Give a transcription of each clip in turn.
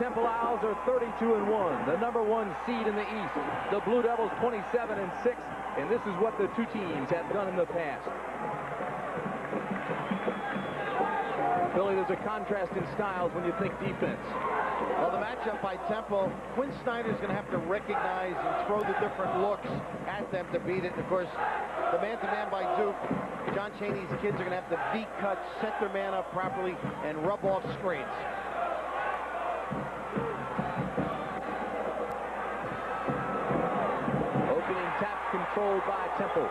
Temple Owls are 32-1, the #1 seed in the East. The Blue Devils 27-6, and this is what the two teams have done in the past. Billy, there's a contrast in styles when you think defense. Well, the matchup by Temple, Quinn Snyder's going to have to recognize and throw the different looks at them to beat it. And of course, the man-to-man by Duke, John Chaney's kids are going to have to V-cut, set their man up properly, and rub off screens. Opening tap controlled by Temple.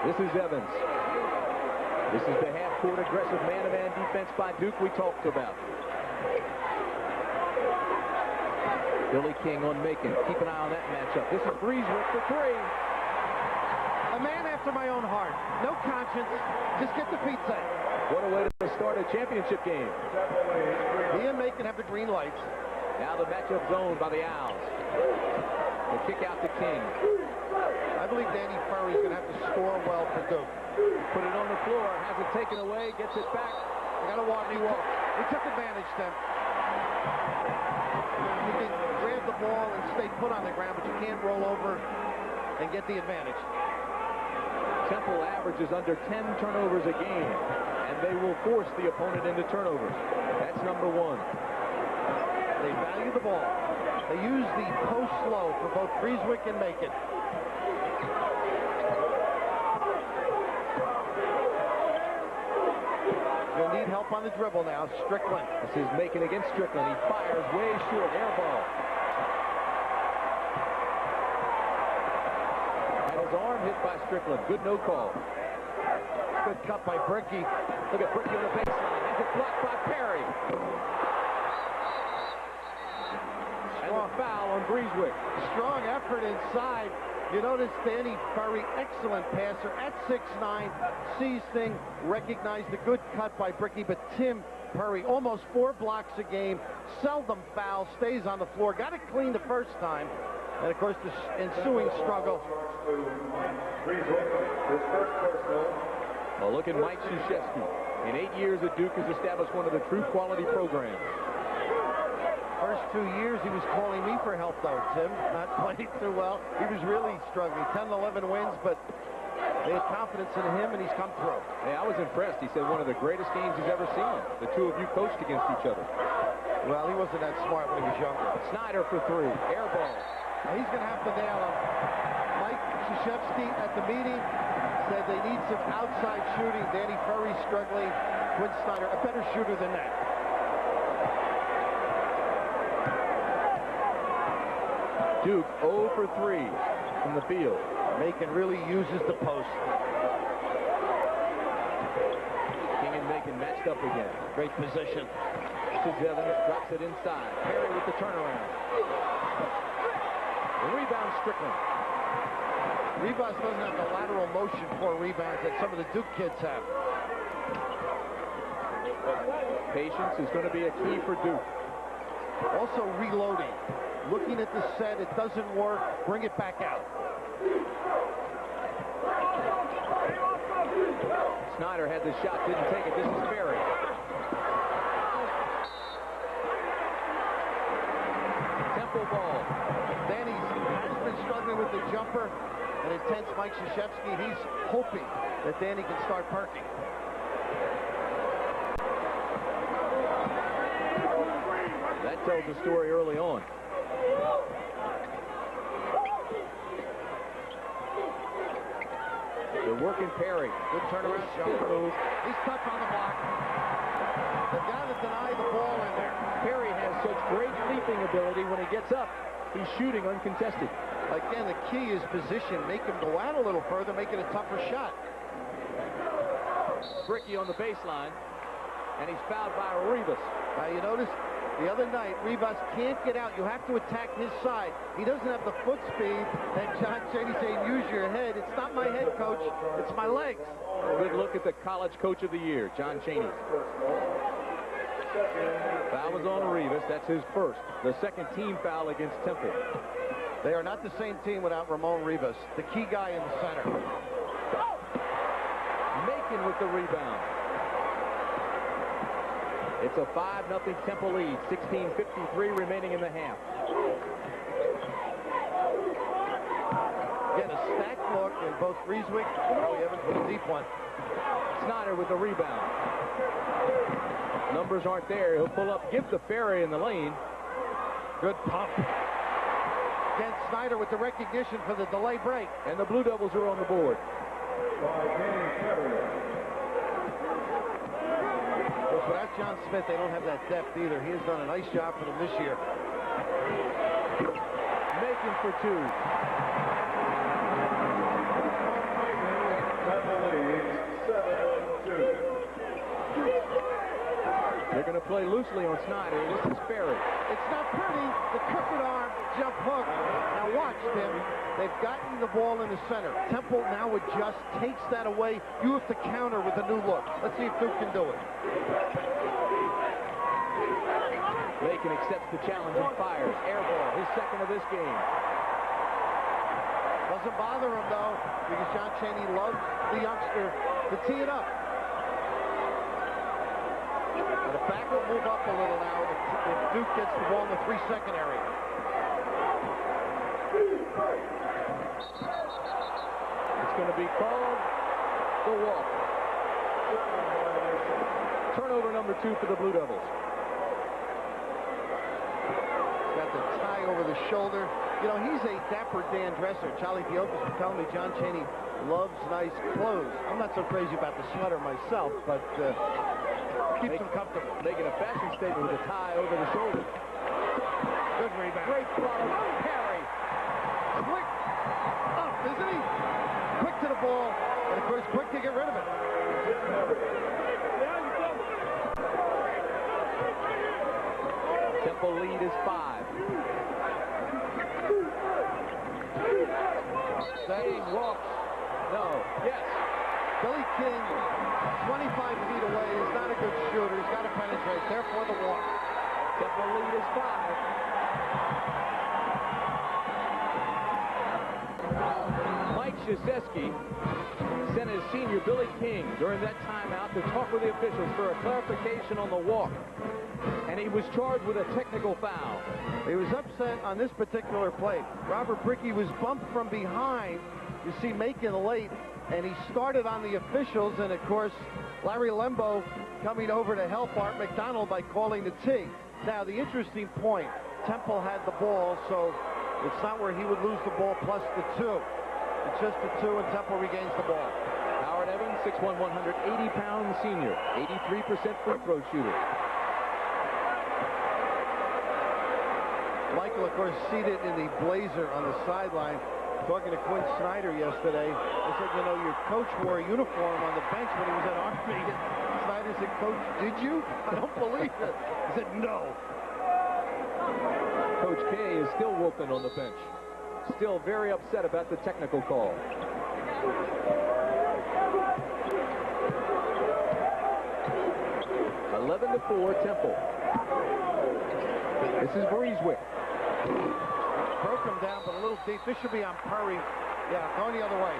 This is Evans. This is the half-court aggressive man-to-man defense by Duke we talked about. Billy King on Macon. Keep an eye on that matchup. This is Breezewick for three. A man after my own heart. No conscience. Just get the feet set. What a way to start a championship game. He and Macon have the green lights. Now the matchup zone by the Owls. The kick out to King. I believe Danny Furry's going to have to score well for Duke. Put it on the floor, has it taken away, gets it back. They got to walk. He walked. He took advantage, Tim. You can grab the ball and stay put on the ground, but you can't roll over and get the advantage. Temple averages under 10 turnovers a game, and they will force the opponent into turnovers. That's #1. They value the ball. They use the post slow for both Breezewick and Macon. You'll need help on the dribble now. Strickland. This is Macon against Strickland. He fires way short. Air ball. And his arm hit by Strickland. Good no call. Good cut by Bricky. Look at Bricky on the baseline. Has it blocked by Perry. And a foul on Breezewick. Strong effort inside. You notice Danny Furry, excellent passer at 6'9", sees thing, recognized the good cut by Bricky, but Tim Perry, almost 4 blocks a game, seldom foul, stays on the floor, got it clean the first time, and of course the ensuing struggle. Well, look at Mike Krzyzewski. In 8 years at Duke has established one of the true quality programs. First 2 years, he was calling me for help, though, Tim. Not playing too well. He was really struggling. 10-11 wins, but they had confidence in him, and he's come through. Hey, I was impressed. He said one of the greatest games he's ever seen. The two of you coached against each other. Well, he wasn't that smart when he was younger. Snyder for three. Air ball. Now, he's going to have to nail him. Mike Krzyzewski at the meeting said they need some outside shooting. Danny Furry struggling. Quinn Snyder, a better shooter than that. Duke 0 for 3 from the field. Macon really uses the post. King and Macon matched up again. Great position. This is Evans, drops it inside. Perry with the turnaround. The rebound, Strickland. Rivas doesn't have the lateral motion for rebounds that some of the Duke kids have. Patience is going to be a key for Duke. Also reloading. Looking at the set, it doesn't work, bring it back out. Snyder had the shot, didn't take it. This is Perry. Temple ball. Danny has been struggling with the jumper. An intense Mike Krzyzewski. He's hoping that Danny can start perking. That tells the story early on. They're working Perry. Good turnaround jump move. He's tough on the block. They've got to deny the ball in there. Perry has such great leaping ability. When he gets up, he's shooting uncontested. Again, the key is position. Make him go out a little further, make it a tougher shot. Bricky on the baseline, and he's fouled by Rivas. You notice the other night, Rivas can't get out. You have to attack his side. He doesn't have the foot speed that John Chaney saying, use your head. It's not my head, coach. It's my legs. Good look at the college coach of the year, John Chaney. Foul was on Rivas. That's his first. The second team foul against Temple. They are not the same team without Ramon Rivas, the key guy in the center. Macon with the rebound. It's a 5-0 Temple lead. 16:53 remaining in the half. Again, a stacked look in both Frieswick and Evans with a deep one. Snyder with the rebound. Numbers aren't there. He'll pull up, give the Ferry in the lane. Good pump. Again, Snyder with the recognition for the delay break. And the Blue Devils are on the board. Without John Smith, they don't have that depth either. He has done a nice job for them this year. Making for two. They're going to play loosely on Snyder. This is Ferry. It's not pretty. The crooked arm jump hook. Now watch, Tim. They've gotten the ball in the center. Temple now adjusts, takes that away. You have to counter with a new look. Let's see if Duke can do it. Macon accepts the challenge and fires. Air ball, his second of this game. Doesn't bother him, though, because John Chaney loves the youngster to tee it up. And the back will move up a little now if Duke gets the ball in the 3-second area. It's going to be called the walk. Turnover number 2 for the Blue Devils. Got the tie over the shoulder. You know, he's a dapper Dan dresser. Charlie Diokas was telling me John Chaney loves nice clothes. I'm not so crazy about the sweater myself, but keeps him comfortable. Making a fashion statement with a tie over the shoulder. Good rebound. Great follow. Perry. Quick up, isn't he? Quick to the ball, and of course, quick to get rid of it. Temple lead is 5. King walks. No. Yes. Billy King, 25 feet away, is not a good shooter. He's got to penetrate. Therefore, the walk. Temple lead is 5. Mike Krzyzewski sent his senior Billy King during that timeout to talk with the officials for a clarification on the walk. And he was charged with a technical foul. He was upset on this particular play. Robert Brickey was bumped from behind. You see Macon late, and he started on the officials, and of course, Larry Lembo coming over to help Art McDonald by calling the tee. Now, the interesting point, Temple had the ball, so it's not where he would lose the ball plus the 2. It's just the 2, and Temple regains the ball. Howard Evans, 6'1", 180-pound senior, 83% free throw shooter. Michael, of course, seated in the blazer on the sideline, talking to Quinn Snyder yesterday. I said, you know, your coach wore a uniform on the bench when he was at Army. And Snyder said, Coach, did you? I don't believe it. He said, no. Coach K is still whooping on the bench. Still very upset about the technical call. (11-4) Temple. This is Breezewick. Broke him down, but a little deep. This should be on Perry. Yeah, going the other way.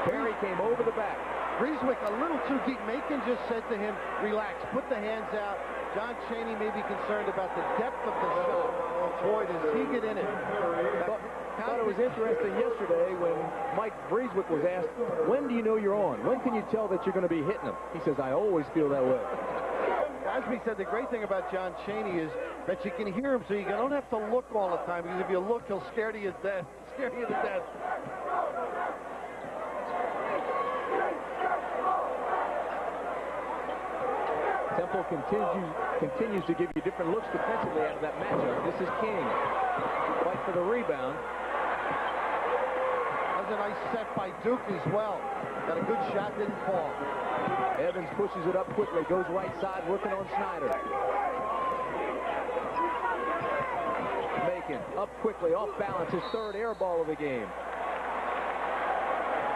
Perry came over the back. Breezewick a little too deep. Macon just said to him, relax, put the hands out. John Chaney may be concerned about the depth of the shot. Boy, does he get in it. I thought it was interesting yesterday when Mike Breezewick was asked, when do you know you're on? When can you tell that you're going to be hitting him? He says, I always feel that way. Osby said the great thing about John Chaney is that you can hear him, so you don't have to look all the time, because if you look, he'll scare you to death. Scare you to death. Temple continues to give you different looks defensively out of that matchup. This is King. Fight for the rebound. That was a nice set by Duke as well. Got a good shot, didn't fall. Evans pushes it up quickly, goes right side, working on Snyder. Macon up quickly, off balance, his third air ball of the game.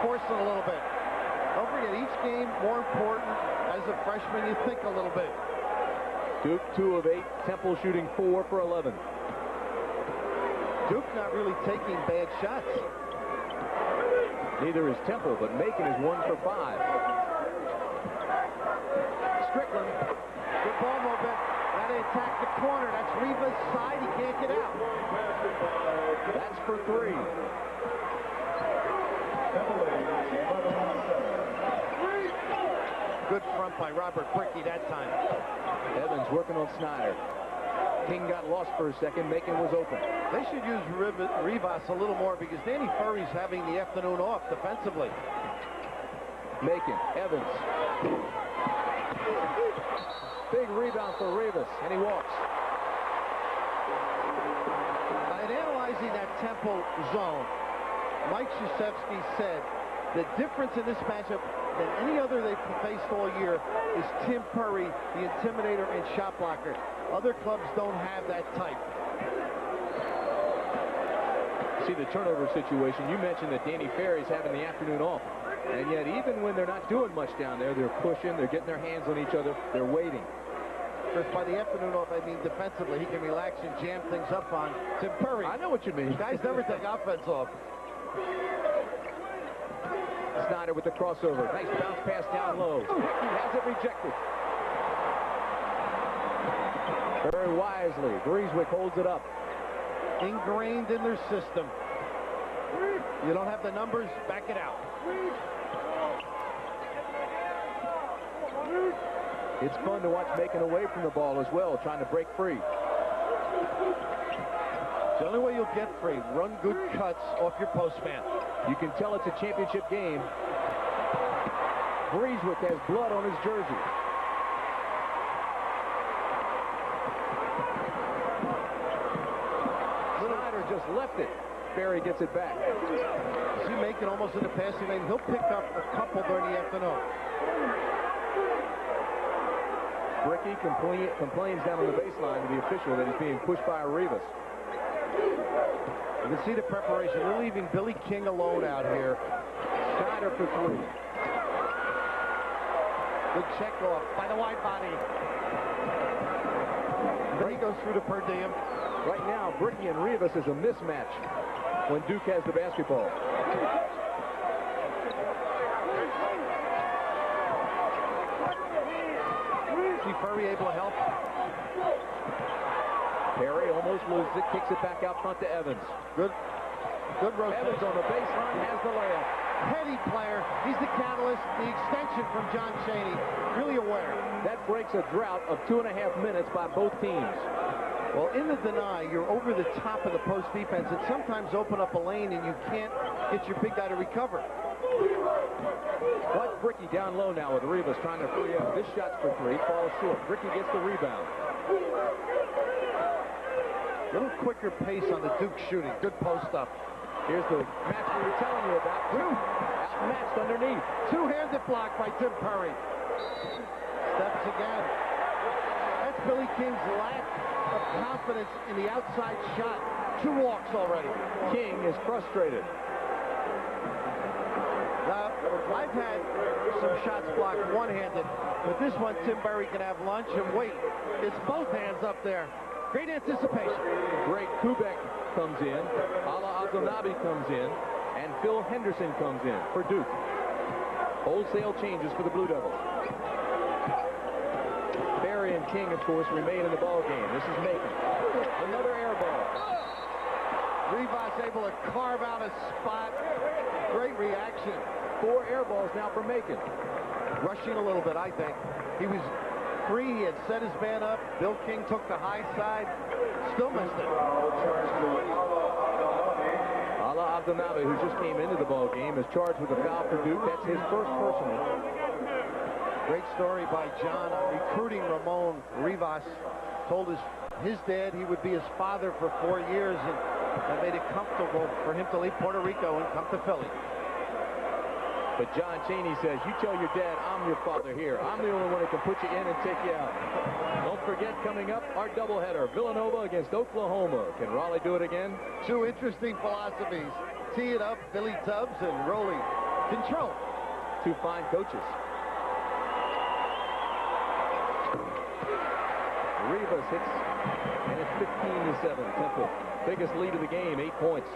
Forcing a little bit. Don't forget, each game more important. As a freshman, you think a little bit. Duke 2 of 8, Temple shooting 4 for 11. Duke not really taking bad shots. Neither is Temple, but Macon is 1 for 5. Strickland. Good ball movement. Now they attack the corner. That's Rivas' side. He can't get out. That's for 3. Good front by Robert Bricky that time. Evans working on Snyder. King got lost for a second. Macon was open. They should use Rivas a little more because Danny Furry's having the afternoon off defensively. Macon, Evans. Big rebound for Rivas, and he walks. In analyzing that Temple zone, Mike Krzyzewski said the difference in this matchup than any other they've faced all year is Tim Curry, the intimidator and shot blocker. Other clubs don't have that type. See the turnover situation. You mentioned that Danny Ferry's having the afternoon off. And yet, even when they're not doing much down there, they're pushing, they're getting their hands on each other, they're waiting. Chris, by the afternoon off, I mean defensively, he can relax and jam things up on Tim Curry. I know what you mean. Guys never take offense off. Snyder with the crossover. Nice bounce pass down low. He has it rejected. Very wisely, Grieswick holds it up. Ingrained in their system. You don't have the numbers, back it out. It's fun to watch Macon away from the ball as well, trying to break free. The only way you'll get free, run good cuts off your postman. You can tell it's a championship game. Grieswick has blood on his jersey. Snyder just left it. Ferry gets it back. See Macon almost in the passing lane. He'll pick up a couple during the afternoon. Bricky complains down on the baseline to the official that he's being pushed by Rivas. You can see the preparation. They're leaving Billy King alone out here. Snyder for 3. Good check off by the wide body. Then he goes through the per diem. Right now, Bricky and Rivas is a mismatch when Duke has the basketball. See Furry able to help. Perry almost loses it, kicks it back out front to Evans. Good rotation. Evans on the baseline has the layup. Heady player. He's the catalyst, the extension from John Chaney. Really aware. That breaks a drought of 2.5 minutes by both teams. Well, in the deny, you're over the top of the post defense and sometimes open up a lane and you can't get your big guy to recover. Watch Bricky down low now with Rivas trying to free up. This shot's for 3, falls short. Bricky gets the rebound. A little quicker pace on the Duke shooting. Good post up. Here's the match we were telling you about. Outmatched underneath. Two-handed block by Tim Curry. Steps again. That's Billy King's lack of confidence in the outside shot. 2 walks already. King is frustrated. Now, I've had some shots blocked one-handed, but this one, Tim Berry can have lunch and wait. It's both hands up there. Great anticipation. Greg Kubek comes in, Ala Abdelnabi comes in, and Phil Henderson comes in for Duke. Wholesale changes for the Blue Devils. Barry and King, of course, remain in the ball game. This is Macon. Another air ball. Rivas able to carve out a spot. Great reaction. 4 air balls now for Macon. Rushing a little bit, I think. He was free. He had set his man up. Bill King took the high side. Still missed it. Ala Abdelnabi, who just came into the ball game, is charged with a foul for Duke. That's his first personal. Great story by John on recruiting Ramon. Rivas told his dad he would be his father for 4 years, and that made it comfortable for him to leave Puerto Rico and come to Philly. But John Chaney says, you tell your dad I'm your father here. I'm the only one who can put you in and take you out. Don't forget, coming up, our doubleheader, Villanova against Oklahoma. Can Raleigh do it again? 2 interesting philosophies. Tee it up, Billy Tubbs, and Roley. Control. 2 fine coaches. Rivas hits, and it's 15-7. Temple, biggest lead of the game, 8 points.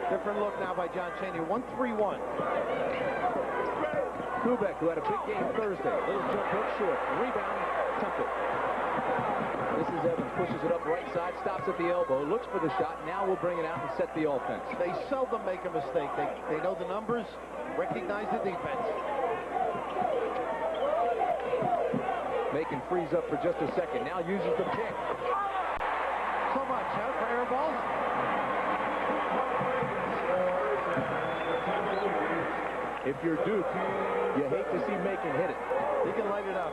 Different look now by John Chaney. 1-3-1. Kubek, who had a big game Thursday. Little jump hook short. Rebound, Temple. This is Evans, pushes it up right side, stops at the elbow, looks for the shot. Now we'll bring it out and set the offense. They seldom make a mistake. They know the numbers, recognize the defense. Macon frees up for just a second. Now uses the pick. So much, huh, for air balls? If you're Duke, you hate to see Macon hit it. He can light it up.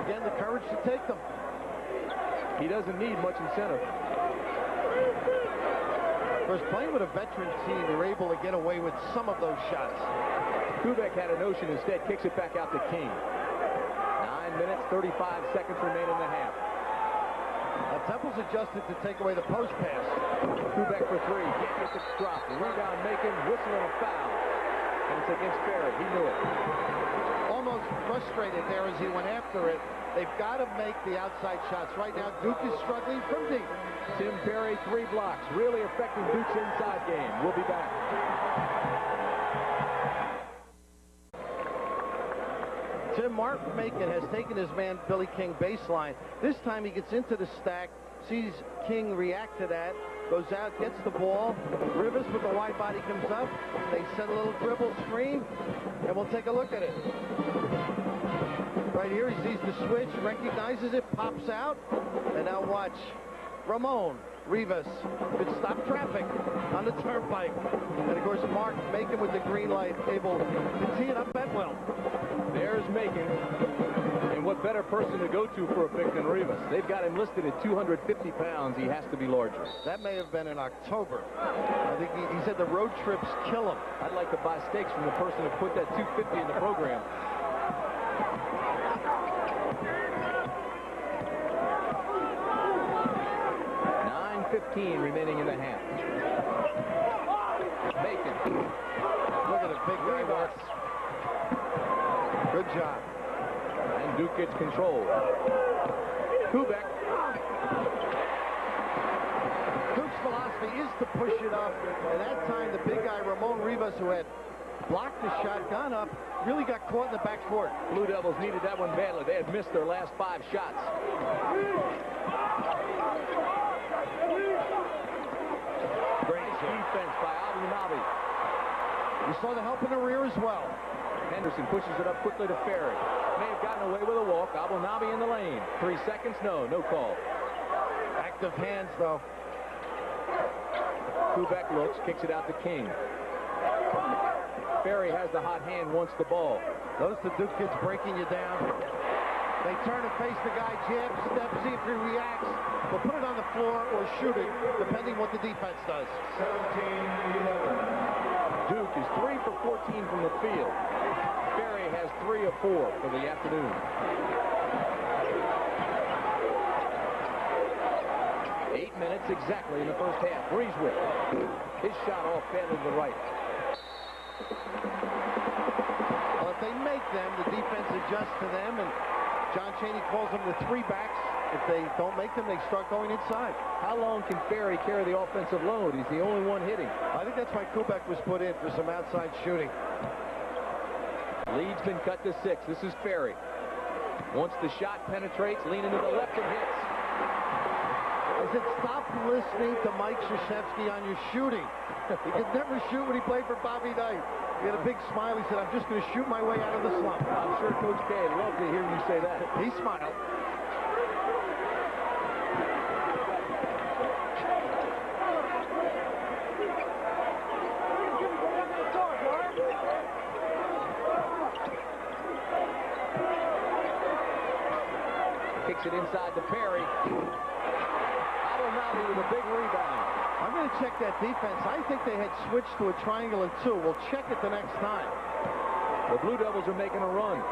Again, the courage to take them. He doesn't need much incentive. Of course, playing with a veteran team, you're able to get away with some of those shots. Kubek had a notion, instead kicks it back out to King. 9 minutes, 35 seconds remain in the half. Now, Temple's adjusted to take away the post pass. Kubek for three. Can't get the drop. Rebound Macon, whistle and a foul. And it's against Barry. He knew it. Almost frustrated there as he went after it. They've got to make the outside shots. Right now, Duke is struggling from deep. Tim Perry, 3 blocks, really affecting Duke's inside game. We'll be back. Tim Mark Macon has taken his man Billy King baseline. This time he gets into the stack, sees King react to that, goes out, gets the ball. Rivas with the wide body comes up. They set a little dribble screen, and we'll take a look at it. Right here, he sees the switch, recognizes it, pops out, and now watch. Ramon Rivas could stop traffic on the turnpike. And of course, Mark Macon with the green light, able to tee it up at will. There's Macon. And what better person to go to for a pick than Rivas? They've got him listed at 250 pounds. He has to be larger. That may have been in October. I think he said the road trips kill him. I'd like to buy steaks from the person who put that 250 in the program. Remaining in the half. Macon. Look at the big guy works. Good job. And Duke gets control. Kubek. Duke's philosophy is to push it up. And that time, the big guy, Ramon Rivas, who had blocked the shot, gone up, really got caught in the backcourt. Blue Devils needed that one badly. They had missed their last 5 shots. Great defense by Abu Nabi. You saw the help in the rear as well. Henderson pushes it up quickly to Ferry. May have gotten away with a walk. Abu Nabi in the lane. 3 seconds, no call. Active hands, though. Kubek looks, kicks it out to King. Ferry has the hot hand, wants the ball. Notice the Duke kids breaking you down. They turn and face the guy, jab, step, see if he reacts. We'll put it on the floor or shoot it, depending what the defense does. 17-11. Duke is 3 for 14 from the field. Ferry has 3 of 4 for the afternoon. 8 minutes exactly in the first half. Breezewood. His shot off badly to the right. Well, if they make them, the defense adjusts to them, and John Chaney calls them the 3 backs. If they don't make them, they start going inside. How long can Ferry carry the offensive load? He's the only one hitting. I think that's why Kubek was put in for some outside shooting. Lead's been cut to 6. This is Ferry. Once the shot penetrates, leaning to the left and hits. I said, stop listening to Mike Krzyzewski on your shooting. He could never shoot when he played for Bobby Knight. He had a big smile. He said, I'm just going to shoot my way out of the slump. I'm sure Coach K would love to hear you say that. He smiled. Kicks it inside to Perry. Abu Nabi with a big rebound. I'm going to check that defense. I think they had switched to a triangle and 2. We'll check it the next time. The Blue Devils are making a run.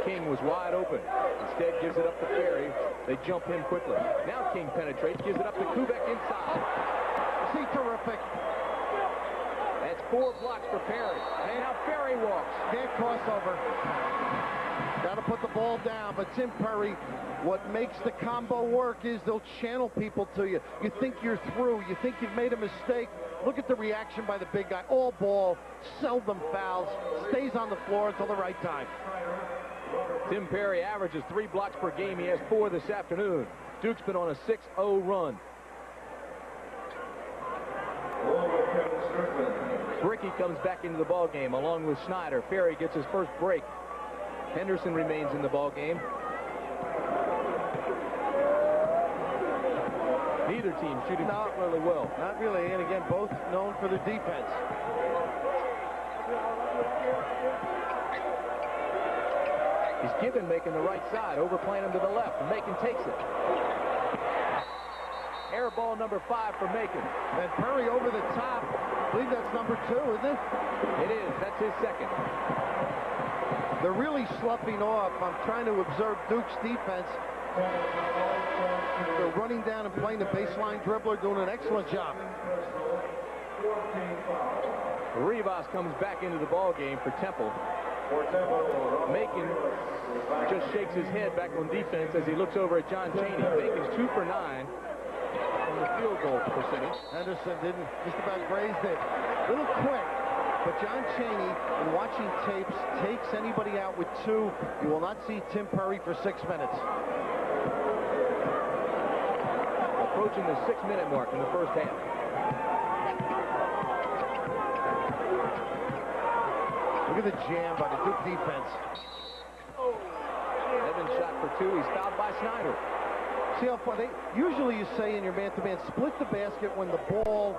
King was wide open. Instead gives it up to Ferry. They jump him quickly. Now King penetrates, gives it up to Kubek inside. See, terrific. That's 4 blocks for Perry. And now Perry walks. Can't crossover. Got to put the ball down, but Tim Perry, what makes the combo work is they'll channel people to you. You think you're through. You think you've made a mistake. Look at the reaction by the big guy. All ball, seldom fouls, stays on the floor until the right time. Tim Perry averages 3 blocks per game. He has 4 this afternoon. Duke's been on a 6-0 run. Bricky comes back into the ball game along with Snyder. Perry gets his first break. Henderson remains in the ball game. Neither team shooting particularly well. Not really, and again, both known for their defense. He's given Macon the right side, overplaying him to the left, and Macon takes it. Air ball number 5 for Macon. And Perry over the top. I believe that's number 2, isn't it? It is. That's his second. They're really sloughing off. I'm trying to observe Duke's defense. They're running down and playing the baseline dribbler, doing an excellent job. Rivas comes back into the ball game for Temple. Macon just shakes his head back on defense as he looks over at John Chaney. Macon's 2 for 9 on the field goal percentage. Henderson didn't just about grazed it. A little quick, but John Chaney, in watching tapes, takes anybody out with 2. You will not see Tim Perry for 6 minutes. Approaching the 6-minute mark in the first half. Look at the jam by the Duke defense. Evans shot for 2. He's fouled by Snyder. See how far they usually you say in your man-to-man, split the basket when the ball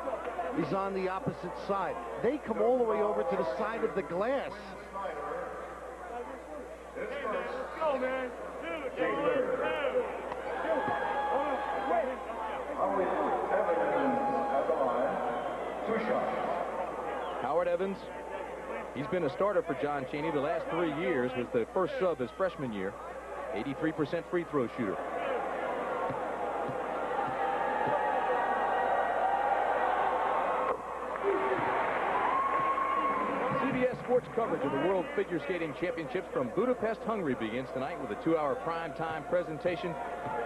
is on the opposite side. They come all the way over to the side of the glass. Let's go, man. Howard Evans, he's been a starter for John Chaney the last 3 years, was the first sub his freshman year. 83% free throw shooter. CBS Sports coverage of the World Figure Skating Championships from Budapest, Hungary begins tonight with a 2-hour prime-time presentation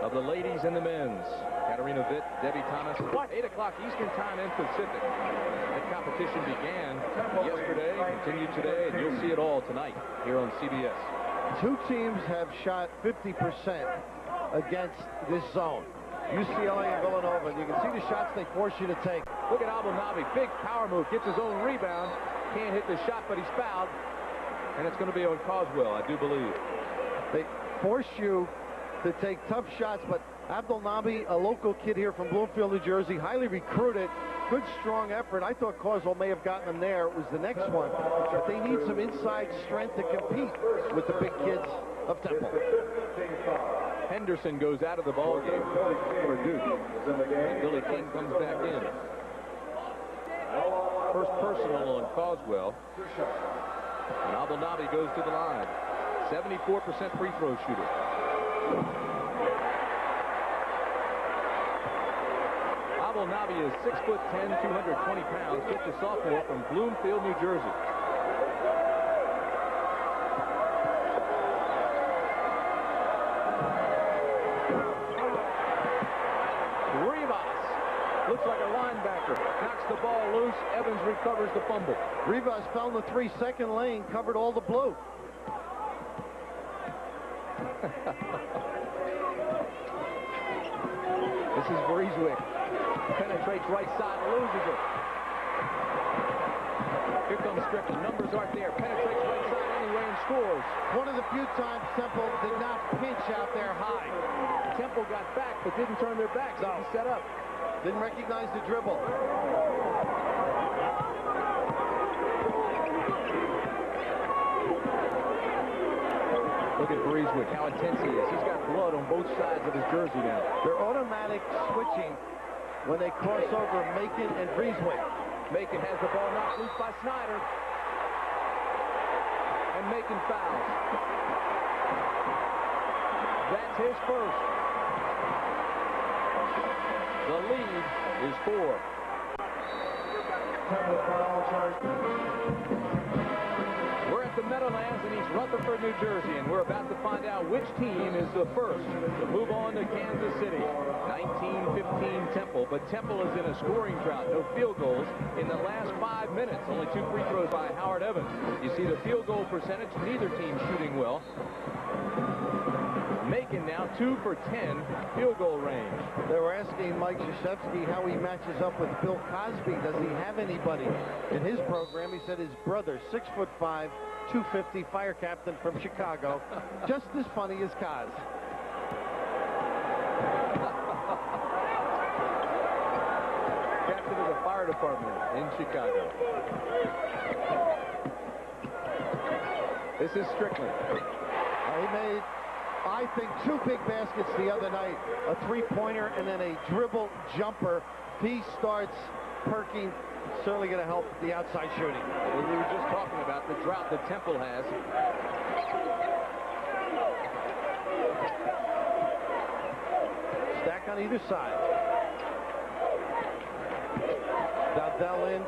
of the ladies and the men's. Katarina Witt, Debbie Thomas, 8 o'clock Eastern Time and Pacific. That competition began yesterday, continued today, and you'll see it all tonight here on CBS. 2 teams have shot 50% against this zone. UCLA and Villanova. And you can see the shots they force you to take. Look at Abdelnaby. Big power move. Gets his own rebound. Can't hit the shot, but he's fouled. And it's going to be on Coswell, I do believe. They force you to take tough shots, but Abdelnaby, a local kid here from Bloomfield, New Jersey, highly recruited, good strong effort. I thought Coswell may have gotten him there. It was the next one. But they need some inside strength to compete with the big kids of Temple. Henderson goes out of the ball game for Duke. And Billy King comes back in. First personal on Coswell. And Abdelnaby goes to the line. 74% free throw shooter. Abdelnaby is 6'10", 220 pounds, just a sophomore from Bloomfield, New Jersey. Rivas looks like a linebacker. Knocks the ball loose. Evans recovers the fumble. Rivas fell in the 3-second lane, covered all the blue. This is Breezewick. Penetrates right side, loses it. Here comes Strickland. Numbers aren't there. Penetrates right side anyway and scores. One of the few times Temple did not pinch out there high. Temple got back, but didn't turn their backs. No. He set up. Didn't recognize the dribble. Look at Breezewick, how intense he is. He's got blood on both sides of his jersey now. They're automatic switching when they cross over Macon and Breezewick. Macon has the ball knocked loose by Snyder. And Macon fouls. That's his first. The lead is 4. We're at the Meadowlands in East Rutherford, New Jersey, and we're about to find out which team is the first to move on to Kansas City. 19-15 Temple, but Temple is in a scoring drought. No field goals in the last 5 minutes. Only 2 free throws by Howard Evans. You see the field goal percentage. Neither team shooting well. Macon now 2 for 10 field goal range. They were asking Mike Krzyzewski how he matches up with Bill Cosby. Does he have anybody in his program? He said his brother, 6'5", 250, fire captain from Chicago, just as funny as Cos. Captain of the fire department in Chicago. This is Strickland. He made, I think, 2 big baskets the other night. A 3-pointer and then a dribble jumper. He starts perking. Certainly going to help the outside shooting. Well, we were just talking about the drought that Temple has. Stack on either side. Dowdell in.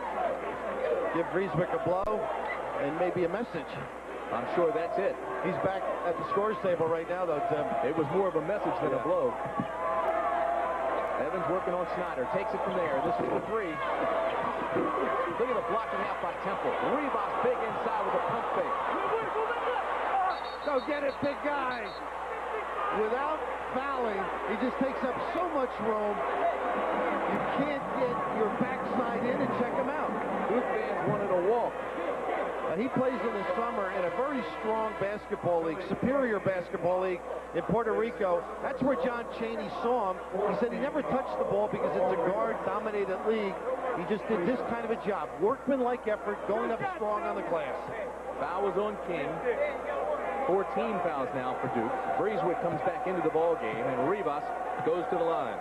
Give Riesbeck a blow and maybe a message. I'm sure that's it. He's back at the scores table right now, though, Tim. It was more of a message than a blow. Evans working on Snyder. Takes it from there. This is the 3. Look at the blocking out by Temple. Rebound big inside with a pump fake. Go get it, big guy. Without fouling, he just takes up so much room. You can't get your backside in and check him out. Duke fans wanted a walk. He plays in the summer in a very strong basketball league, Superior Basketball League in Puerto Rico. That's where John Chaney saw him. He said he never touched the ball because it's a guard-dominated league. He just did this kind of a job. Workmanlike effort, going up strong on the glass. Foul was on King. 14 fouls now for Duke. Breezewick comes back into the ball game, and Rivas goes to the line.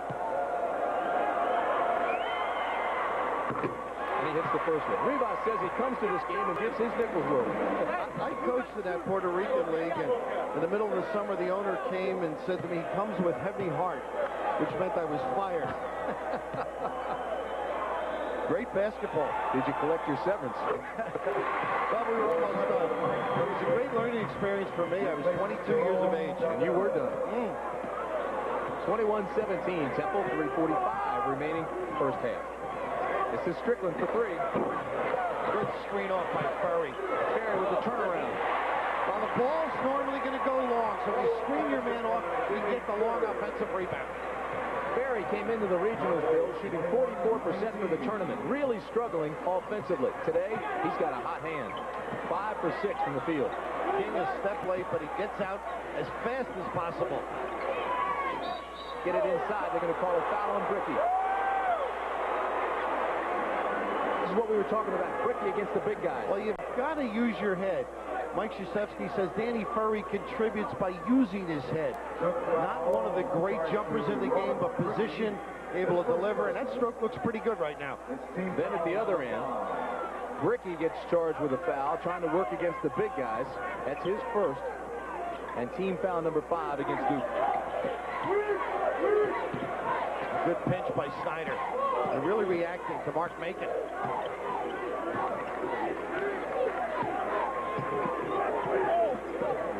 And he hits the first one. Rivas says he comes to this game and gets his nickels worth. I coached in that Puerto Rican league, and in the middle of the summer, the owner came and said to me, he comes with heavy heart, which meant I was fired. Great basketball. Did you collect your severance? Well, we were almost done. It was a great learning experience for me. I was 22 years of age. And you were done. 21-17. Temple, 3:45 remaining first half. This is Strickland for 3. Good screen off by Ferry. Ferry with the turnaround. Well, the ball's normally going to go long, so if you screen your man off, you get the long offensive rebound. Ferry came into the regionals, Bill, shooting 44% for the tournament, really struggling offensively. Today, he's got a hot hand. 5 for 6 from the field. King is step late, but he gets out as fast as possible. Get it inside. They're going to call a foul on Bricky. This is what we were talking about. Bricky against the big guys. Well, you've got to use your head. Mike Krzyzewski says Danny Ferry contributes by using his head. Not one of the great jumpers in the game, but position, able to deliver, and that stroke looks pretty good right now. Then at the other end, Bricky gets charged with a foul, trying to work against the big guys. That's his first, and team foul number 5 against Duke. Good pinch by Snyder. And really reacting to Mark Macon.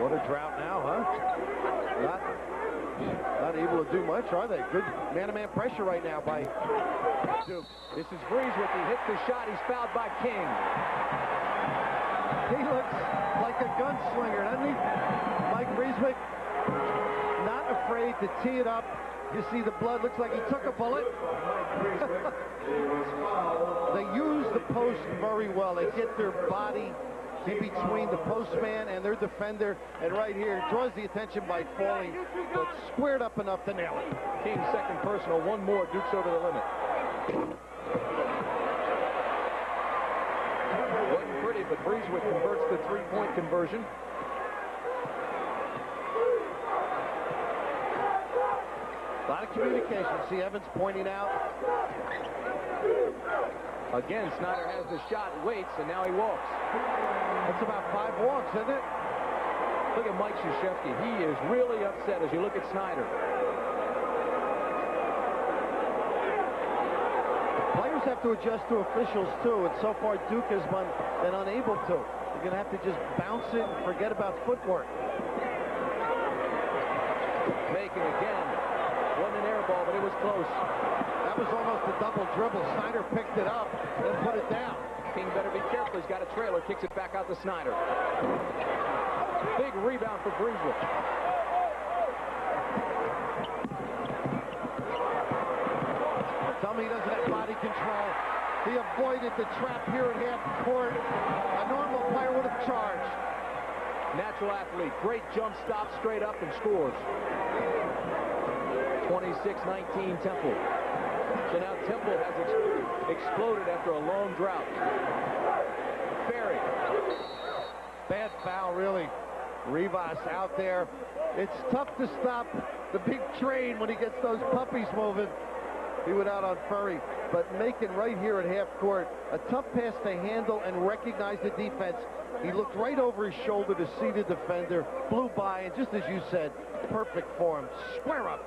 What a drought now, huh? Not able to do much, are they? Good man-to-man pressure right now by Duke. This is Breezewick. He hits the shot. He's fouled by King. He looks like a gunslinger, doesn't he? Mike Breezewick, not afraid to tee it up. You see the blood. Looks like he took a bullet. They use the post very well. They get their body in between the postman and their defender, and right here draws the attention by falling, but squared up enough to nail it. King's second personal. One more. Duke's over the limit. Wasn't pretty, but Breezewick converts the three-point conversion. A lot of communication. See Evans pointing out. Again, Snyder has the shot, waits, and now he walks. That's about 5 walks, isn't it? Look at Mike Krzyzewski. He is really upset as you look at Snyder. Players Teams have to adjust to officials, too, and so far Duke has been unable to. You're going to have to just bounce it and forget about footwork. Making again. Wasn't an air ball, but it was close. That was almost a double dribble. Snyder picked it up and put it down. King better be careful. He's got a trailer. Kicks it back out to Snyder. Big rebound for Breezewood. Tell me he doesn't have body control. He avoided the trap here at half court. A normal player would have charged. Natural athlete. Great jump stop straight up and scores. 26-19 Temple. So now Temple has exploded after a long drought. Ferry. Bad foul, really. Rivas out there. It's tough to stop the big train when he gets those puppies moving. He went out on Furry, but Macon right here at half court, a tough pass to handle and recognize the defense. He looked right over his shoulder to see the defender, blew by, and just as you said, perfect for him. Square up.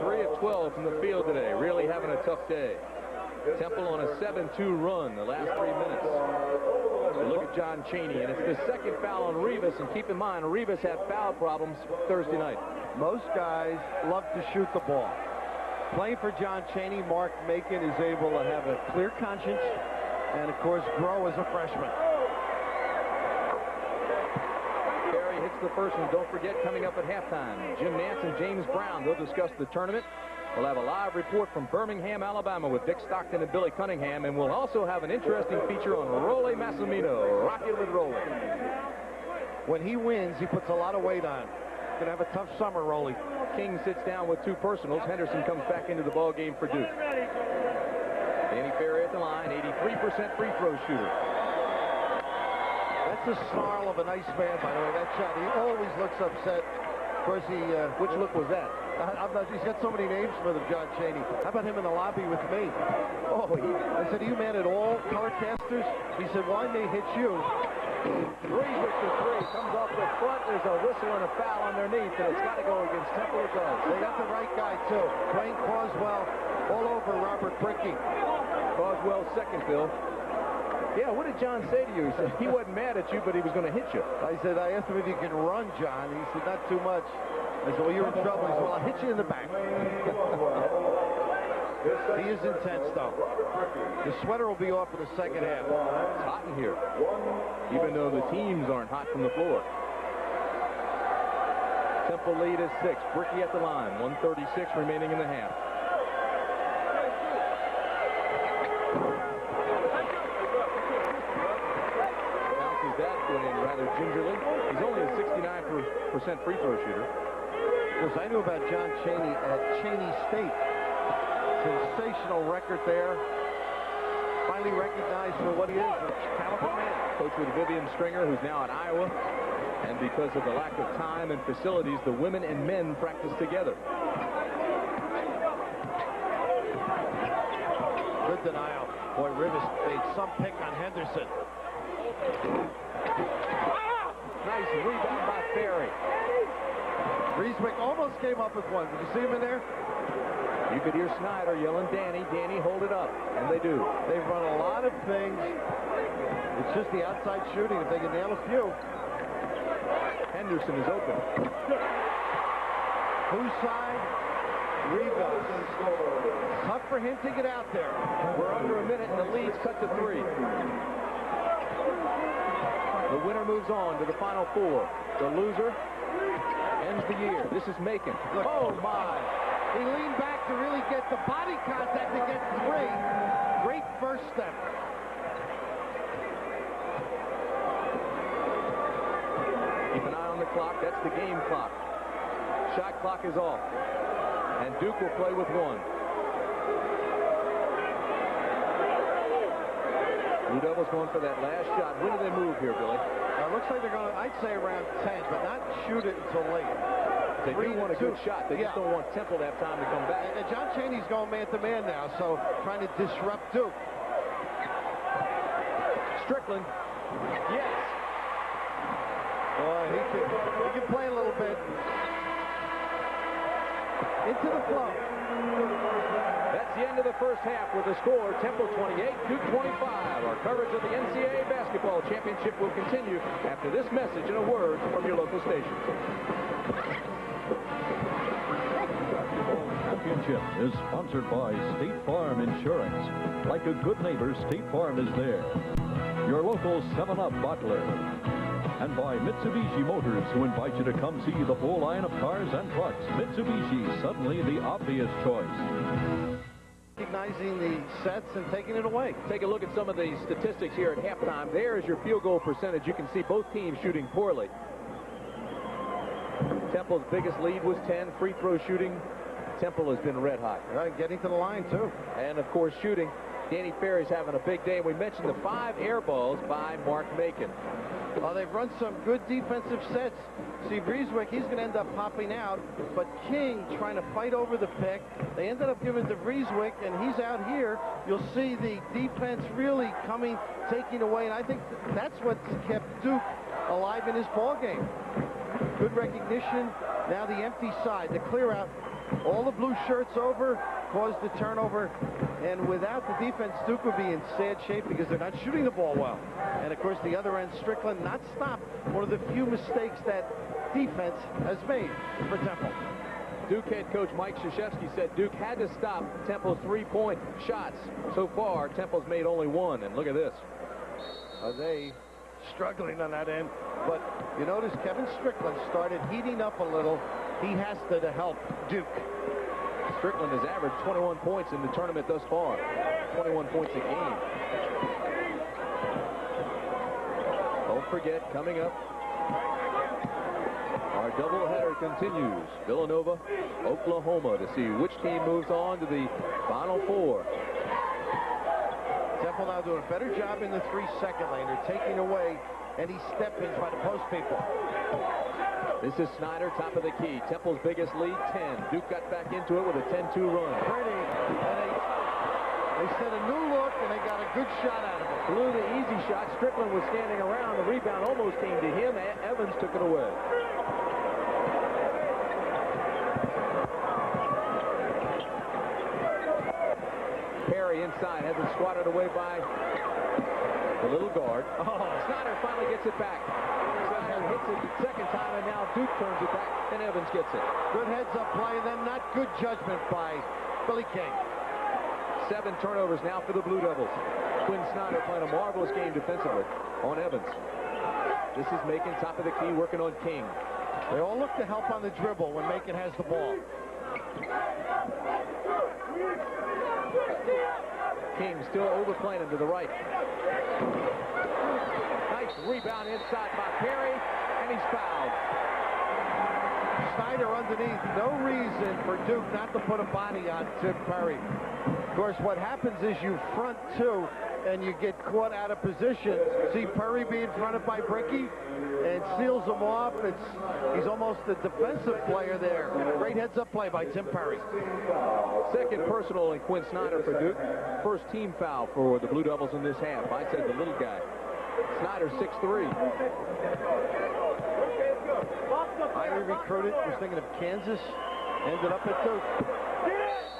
3 of 12 from the field today. Really having a tough day. Temple on a 7-2 run the last 3 minutes. So look at John Chaney, and it's the second foul on Rivas, and keep in mind, Rivas had foul problems Thursday night. Most guys love to shoot the ball. Playing for John Chaney, Mark Macon is able to have a clear conscience and, of course, grow as a freshman. Ferry hits the first one. Don't forget, coming up at halftime, Jim Nance and James Brown. They'll discuss the tournament. We'll have a live report from Birmingham, Alabama with Dick Stockton and Billy Cunningham, and we'll also have an interesting feature on Rolly Massimino. Rock it with Rolly. When he wins, he puts a lot of weight on. Going to have a tough summer, Rolly. King sits down with 2 personals. Henderson comes back into the ball game for Duke. Danny Ferry at the line, 83% free throw shooter. That's the snarl of a nice man, by the way. That shot, he always looks upset. Of course, which look was that? He's got so many names for them, John Chaney. How about him in the lobby with me? Oh, I said, are you mad at all, colorcasters? He said, well, I may hit you. Breezewood for 3, comes off the front. There's a whistle and a foul underneath, and it's got to go against Temple. It does. They got the right guy, too. Dwayne Coswell all over Robert Brickey. Coswell's second, Bill. Yeah, what did John say to you? He said he wasn't mad at you, but he was going to hit you. I asked him if you can run, John. He said, not too much. I said, well, you're in trouble. He said, well, I'll hit you in the back. He is intense, though. The sweater will be off in the second half. It's hot in here, even though the teams aren't hot from the floor. Temple lead is 6. Brickey at the line. 1:36 remaining in the half. Bounces that one in rather gingerly. He's only a 69% free throw shooter. Because I knew about John Chaney at Chaney State. Sensational record there. Finally recognized for what he is, a caliber man. Coach with Vivian Stringer, who's now at Iowa. And because of the lack of time and facilities, the women and men practice together. Good denial. Boy, Rivas made some pick on Henderson. Nice rebound by Ferry. Rieswick almost came up with one. Did you see him in there? You could hear Snyder yelling, Danny, Danny, hold it up. And they do. They've run a lot of things. It's just the outside shooting. If they can nail a few. Henderson is open. Whose side? Rivas. Tough for him to get out there. We're under a minute and the lead's cut to 3. The winner moves on to the Final Four. The loser ends the year. This is Macon. Look. Oh, my. He leaned back to really get the body contact to get 3. Great first step. Keep an eye on the clock. That's the game clock. Shot clock is off. And Duke will play with 1. Blue Devils going for that last shot. When do they move here, Billy? It looks like they're going to, I'd say around 10, but not shoot it until late. They do want a good shot. They just don't want Temple to have time to come back. And John Chaney's going man-to-man now, so trying to disrupt Duke. Strickland. Yes. Boy, he can play a little bit. into the flow. That's the end of the first half with the score, Temple 28, Duke 25. Our coverage of the NCAA basketball championship will continue after this message and a word from your local station. Championship is sponsored by State Farm Insurance. Like a good neighbor, State Farm is there. Your local 7-Up bottler. And by Mitsubishi Motors, who invite you to come see the full line of cars and trucks. Mitsubishi, suddenly the obvious choice. Recognizing the sets and taking it away. Take a look at some of the statistics here at halftime. There is your field goal percentage. You can see both teams shooting poorly. Temple's biggest lead was 10. Free throw shooting, Temple has been red hot. Getting to the line, too. And, of course, shooting. Danny Ferry's having a big day. We mentioned the 5 air balls by Mark Macon. Well, they've run some good defensive sets. See, Breezewick, he's going to end up popping out, but King trying to fight over the pick. They ended up giving to Breezewick, and he's out here. You'll see the defense really coming, taking away, and I think that's what's kept Duke alive in his ball game. Good recognition. Now the empty side, the clear out. All the blue shirts over, caused the turnover, and without the defense, Duke would be in sad shape because they're not shooting the ball well. And of course, the other end, Strickland not stopped. One of the few mistakes that defense has made for Temple. Duke head coach Mike Krzyzewski said Duke had to stop Temple's 3-point shots. So far, Temple's made only 1, and look at this. Are they struggling on that end? But you notice Kevin Strickland started heating up a little. He has to help Duke. Strickland has averaged 21 points in the tournament thus far. 21 points a game. Don't forget, coming up, our doubleheader continues. Villanova, Oklahoma, to see which team moves on to the Final Four. Temple now doing a better job in the 3-second lane. They're taking away any step-ins by the post people. This is Snyder, top of the key. Temple's biggest lead, 10. Duke got back into it with a 10-2 run. Pretty. And they set a new look, and they got a good shot out of it. Blew the easy shot. Strickland was standing around. The rebound almost came to him. Evans took it away. Perry inside has it swatted away by the little guard. Oh, Snyder finally gets it back. Snyder hits it the second time, and now Duke turns it back, and Evans gets it. Good heads-up play, and then not good judgment by Billy King. 7 turnovers now for the Blue Devils. Quinn Snyder playing a marvelous game defensively on Evans. This is Macon, top of the key, working on King. They all look to help on the dribble when Macon has the ball. King still overplaying him to the right. Nice rebound inside by Perry, and he's fouled. Snyder underneath. No reason for Duke not to put a body on Tim Perry. Of course, what happens is you front 2, and you get caught out of position. See Perry being fronted by Bricky, and seals him off. He's almost a defensive player there. Great heads-up play by Tim Perry. Second personal in Quinn Snyder for Duke. First team foul for the Blue Devils in this half. I said the little guy. Snyder 6'3". Highly recruited. Was thinking of Kansas. Ended up at Duke.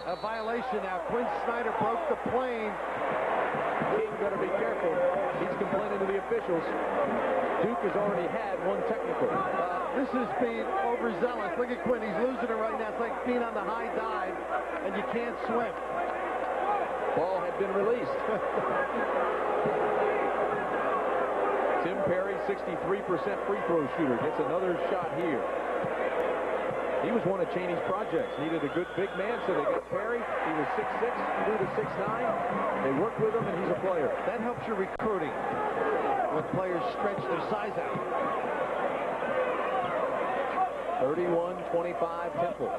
A violation now. Quinn Snyder broke the plane. King better be careful. He's complaining to the officials. Duke has already had 1 technical. This is being overzealous. Look at Quinn. He's losing it right now. It's like being on the high dive, and you can't swim. Ball had been released. Tim Perry, 63% free throw shooter, gets another shot here. He was one of Chaney's projects. Needed a good big man, so they got Perry. He was 6'6", grew to 6'9". They worked with him, and he's a player. That helps your recruiting when players stretch their size out. 31-25 Temple.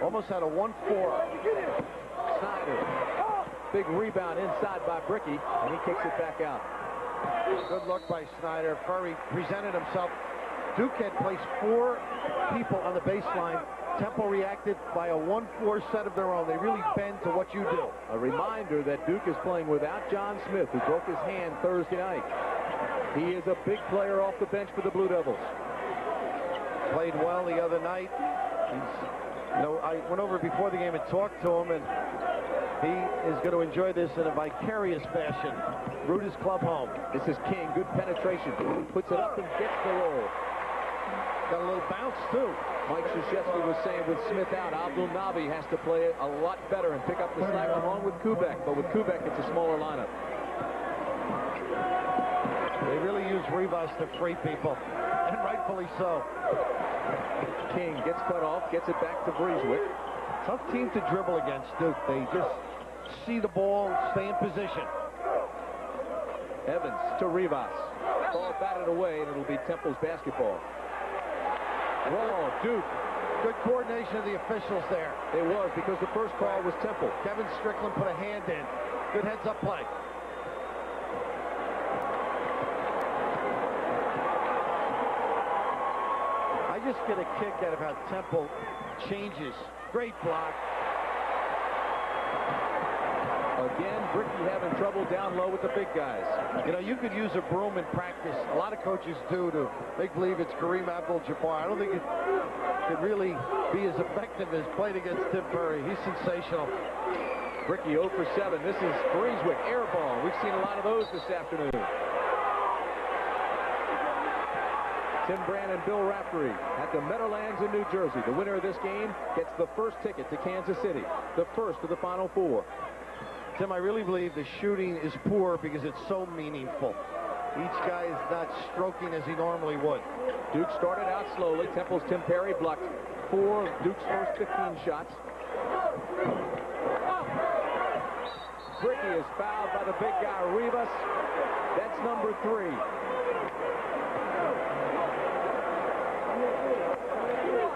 Almost had a 1-4. Snyder. Big rebound inside by Bricky, and he kicks it back out. Good look by Snyder. Perry presented himself. Duke had placed 4 people on the baseline. Temple reacted by a 1-4 set of their own. They really bend to what you do. A reminder that Duke is playing without John Smith, who broke his hand Thursday night. He is a big player off the bench for the Blue Devils. Played well the other night. He's You know, I went over before the game and talked to him, and he is going to enjoy this in a vicarious fashion. Root his club home. This is King. Good penetration. Puts it up and gets the roll. Got a little bounce, too. Mike Krzyzewski was saying with Smith out, Abdul Nabi has to play a lot better and pick up the slack along with Kubek. But with Kubek, it's a smaller lineup. They really use Rivas to free people, and rightfully so. King gets cut off, gets it back to Breezewick. Tough team to dribble against, Duke. They just see the ball, stay in position. Evans to Rivas. Ball batted away, and it'll be Temple's basketball. Whoa, Duke. Good coordination of the officials there. It was, because the first call was Temple. Kevin Strickland put a hand in. Good heads-up play. I just get a kick out of how Temple changes. Great block. Again, Bricky having trouble down low with the big guys. You know, you could use a broom in practice. A lot of coaches do to make believe it's Kareem Abdul-Jabbar. I don't think it could really be as effective as playing against Tim Perry. He's sensational. Bricky 0 for 7. This is Breezewick, air ball. We've seen a lot of those this afternoon. Tim Brand and Bill Raftery at the Meadowlands in New Jersey. The winner of this game gets the first ticket to Kansas City, the first of the Final Four. Tim, I really believe the shooting is poor because it's so meaningful. Each guy is not stroking as he normally would. Duke started out slowly. Temple's Tim Perry blocked 4 of Duke's first 15 shots. Bricky is fouled by the big guy, Rivas. That's number 3.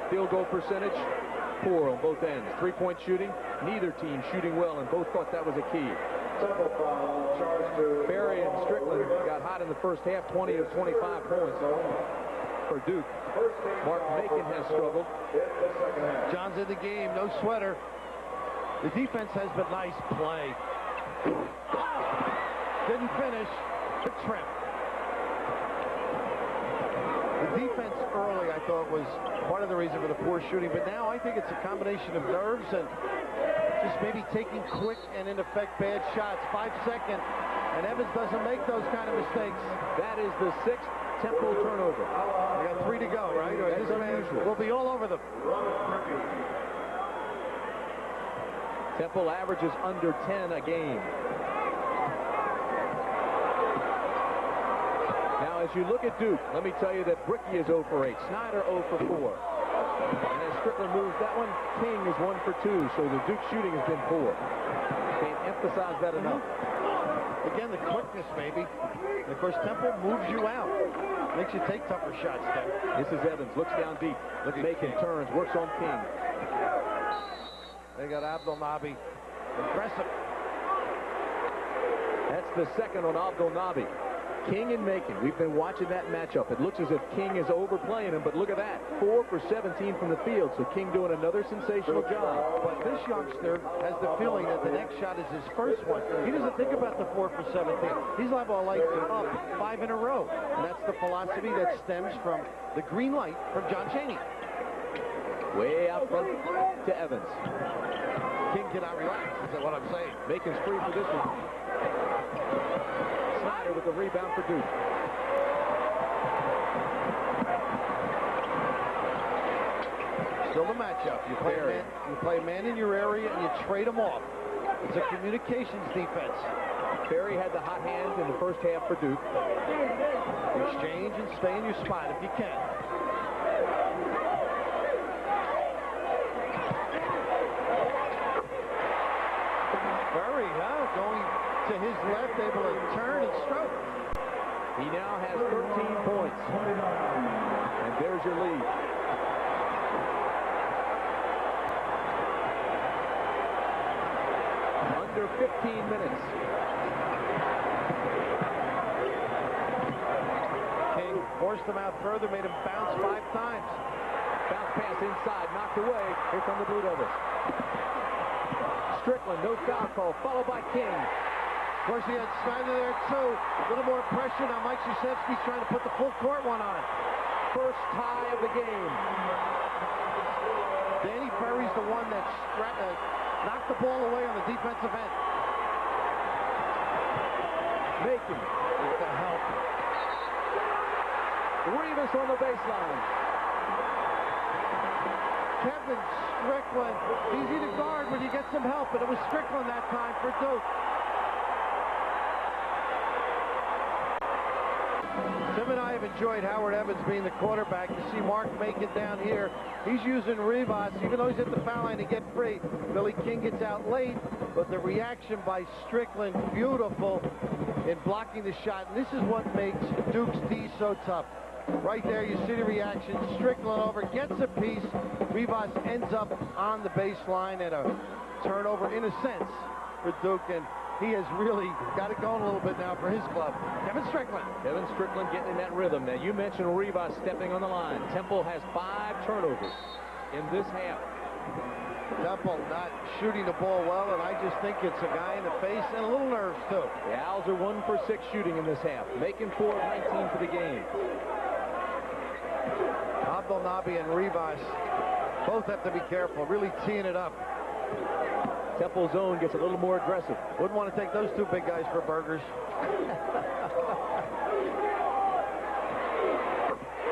Field goal percentage, poor on both ends. Three-point shooting, neither team shooting well, and both thought that was a key. Barry and Strickland got hot in the first half, 20 of 25 points for Duke. Mark Macon has struggled. John's in the game, no sweater. The defense has been nice play. Didn't finish, but trim. The defense early, I thought, was part of the reason for the poor shooting, but now I think it's a combination of nerves and just maybe taking quick and, in effect, bad shots. 5 seconds, and Evans doesn't make those kind of mistakes. That is the 6th Temple turnover. We got 3 to go, right? That's unusual. We'll be all over them. Temple averages under 10 a game. Now, as you look at Duke, let me tell you that Bricky is 0 for 8. Snyder 0 for 4. And as Strickland moves that one, King is 1 for 2. So the Duke shooting has been poor. Can't emphasize that enough. Again, the quickness, maybe. And of course, Temple moves you out. Makes you take tougher shots, Tim. This is Evans. Looks down deep. Look at Macon. Turns. Works on King. They got Abdul Nabi. Impressive. That's the second on Abdul Nabi. King and Macon. We've been watching that matchup. It looks as if King is overplaying him, but look at that. 4 for 17 from the field, so King doing another sensational job. But this youngster has the feeling that the next shot is his first one. He doesn't think about the 4 for 17. He's liable to light up 5 in a row. And that's the philosophy that stems from the green light from John Chaney. Way out front to Evans. King cannot relax, is what I'm saying. Macon's free for this one. Snyder with the rebound for Duke. Still the matchup. You play a man in your area and you trade him off. It's a communications defense. Perry had the hot hand in the first half for Duke. Exchange and stay in your spot if you can. Perry, going to his left, able to turn and stroke. He now has 13 points. And there's your lead. Under 15 minutes. King forced him out further, made him bounce 5 times. Bounce pass inside, knocked away. Here come the Blue Devils. Strickland, no foul call, followed by King. Of course, he had Snyder there, too. A little more pressure. Now Mike Krzyzewski's trying to put the full court one on. First tie of the game. Danny Perry's the one that knocked the ball away on the defensive end. Macon with the help. Rivas on the baseline. Kevin Strickland, easy to guard when you get some help, but it was Strickland that time for Duke. Tim and I have enjoyed Howard Evans being the quarterback. You see Mark Macon down here. He's using Rivas, even though he's at the foul line, to get free. Billy King gets out late, but the reaction by Strickland, beautiful in blocking the shot. And this is what makes Duke's D so tough. Right there, you see the reaction. Strickland over, gets a piece. Rivas ends up on the baseline and a turnover, in a sense, for Duke. And he has really got it going a little bit now for his club. Kevin Strickland. Kevin Strickland getting in that rhythm. Now, you mentioned Rivas stepping on the line. Temple has 5 turnovers in this half. Temple not shooting the ball well, and I just think it's a guy in the face and a little nerves, too. The Owls are 1 for 6 shooting in this half. Macon 4 of 19 for the game. Abdelnaby and Rivas both have to be careful, really teeing it up. Temple zone gets a little more aggressive. Wouldn't want to take those 2 big guys for burgers.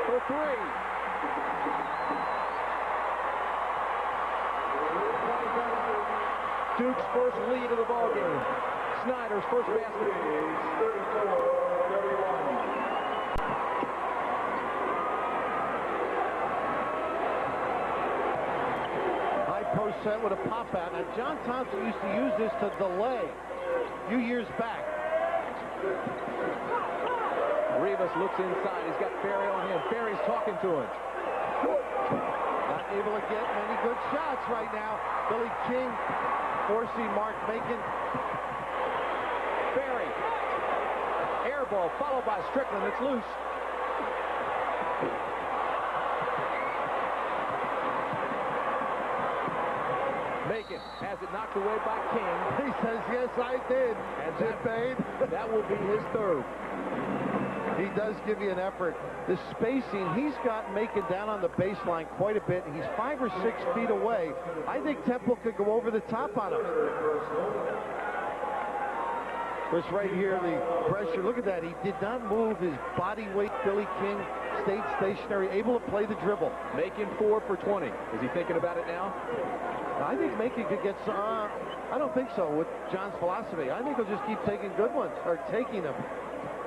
For 3. Duke's first lead of the ball game. Snyder's first basket. Post set with a pop out. Now, John Thompson used to use this to delay a few years back. Rivas looks inside. He's got Ferry on him. Ferry's talking to him. Not able to get many good shots right now. Billy King forcing Mark Macon. Ferry. Air ball followed by Strickland. It's loose. Macon has it knocked away by King. He says, yes, I did. And that will be his 3rd. He does give you an effort. The spacing, he's got Macon down on the baseline quite a bit. He's 5 or 6 feet away. I think Temple could go over the top on him. This right here, the pressure. Look at that. He did not move his body weight. Billy King stayed stationary, able to play the dribble. Macon 4 for 20. Is he thinking about it now? I think Macon could get some. I don't think so with John's philosophy. I think he'll just keep taking good ones, or taking them.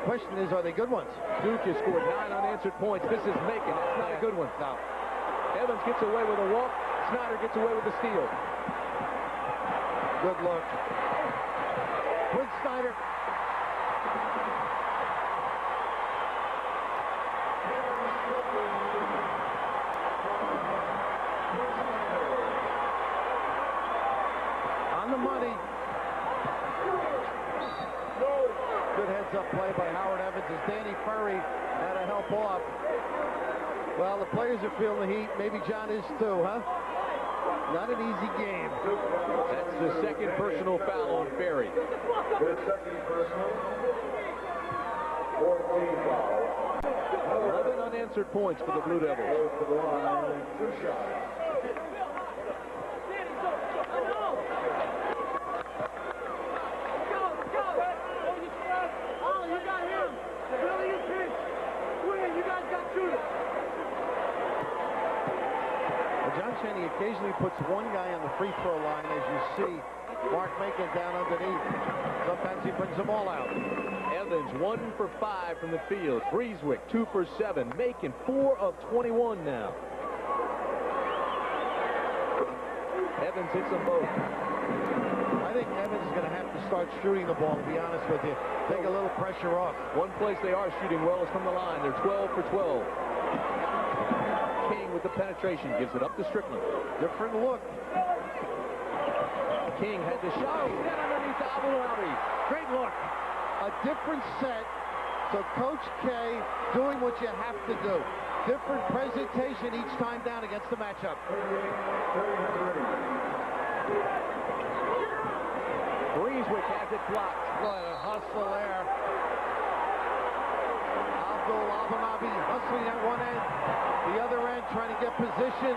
Question is, are they good ones? Duke has scored 9 unanswered points. This is Macon. That's not a good one. No. Evans gets away with a walk. Snyder gets away with the steal. Good look. Quinn Snyder. On the money. Good heads-up play by Howard Evans as Danny Perry had to help off. Well, the players are feeling the heat. Maybe John is too, huh? Not an easy game. That's the 2nd personal foul on Ferry. The 2nd personal. 14 foul. 11 unanswered points for the Blue Devils. 2 shots. John Cheney occasionally puts one guy on the free throw line, as you see Mark Macon down underneath. Sometimes he brings them all out. Evans 1 for 5 from the field. Breeswick 2 for 7. Macon 4 of 21 now. Evans hits them both. I think Evans is going to have to start shooting the ball, to be honest with you. Take a little pressure off. One place they are shooting well is from the line. They're 12 for 12. King with the penetration gives it up to Strickland. Different look. King had the shot. Net underneath Abdelnaby. Great look. A different set. So Coach K doing what you have to do. Different presentation each time down against the matchup. Breeswick has it blocked. What a hustle there. Abdelnaby hustling at one end. The other end trying to get position.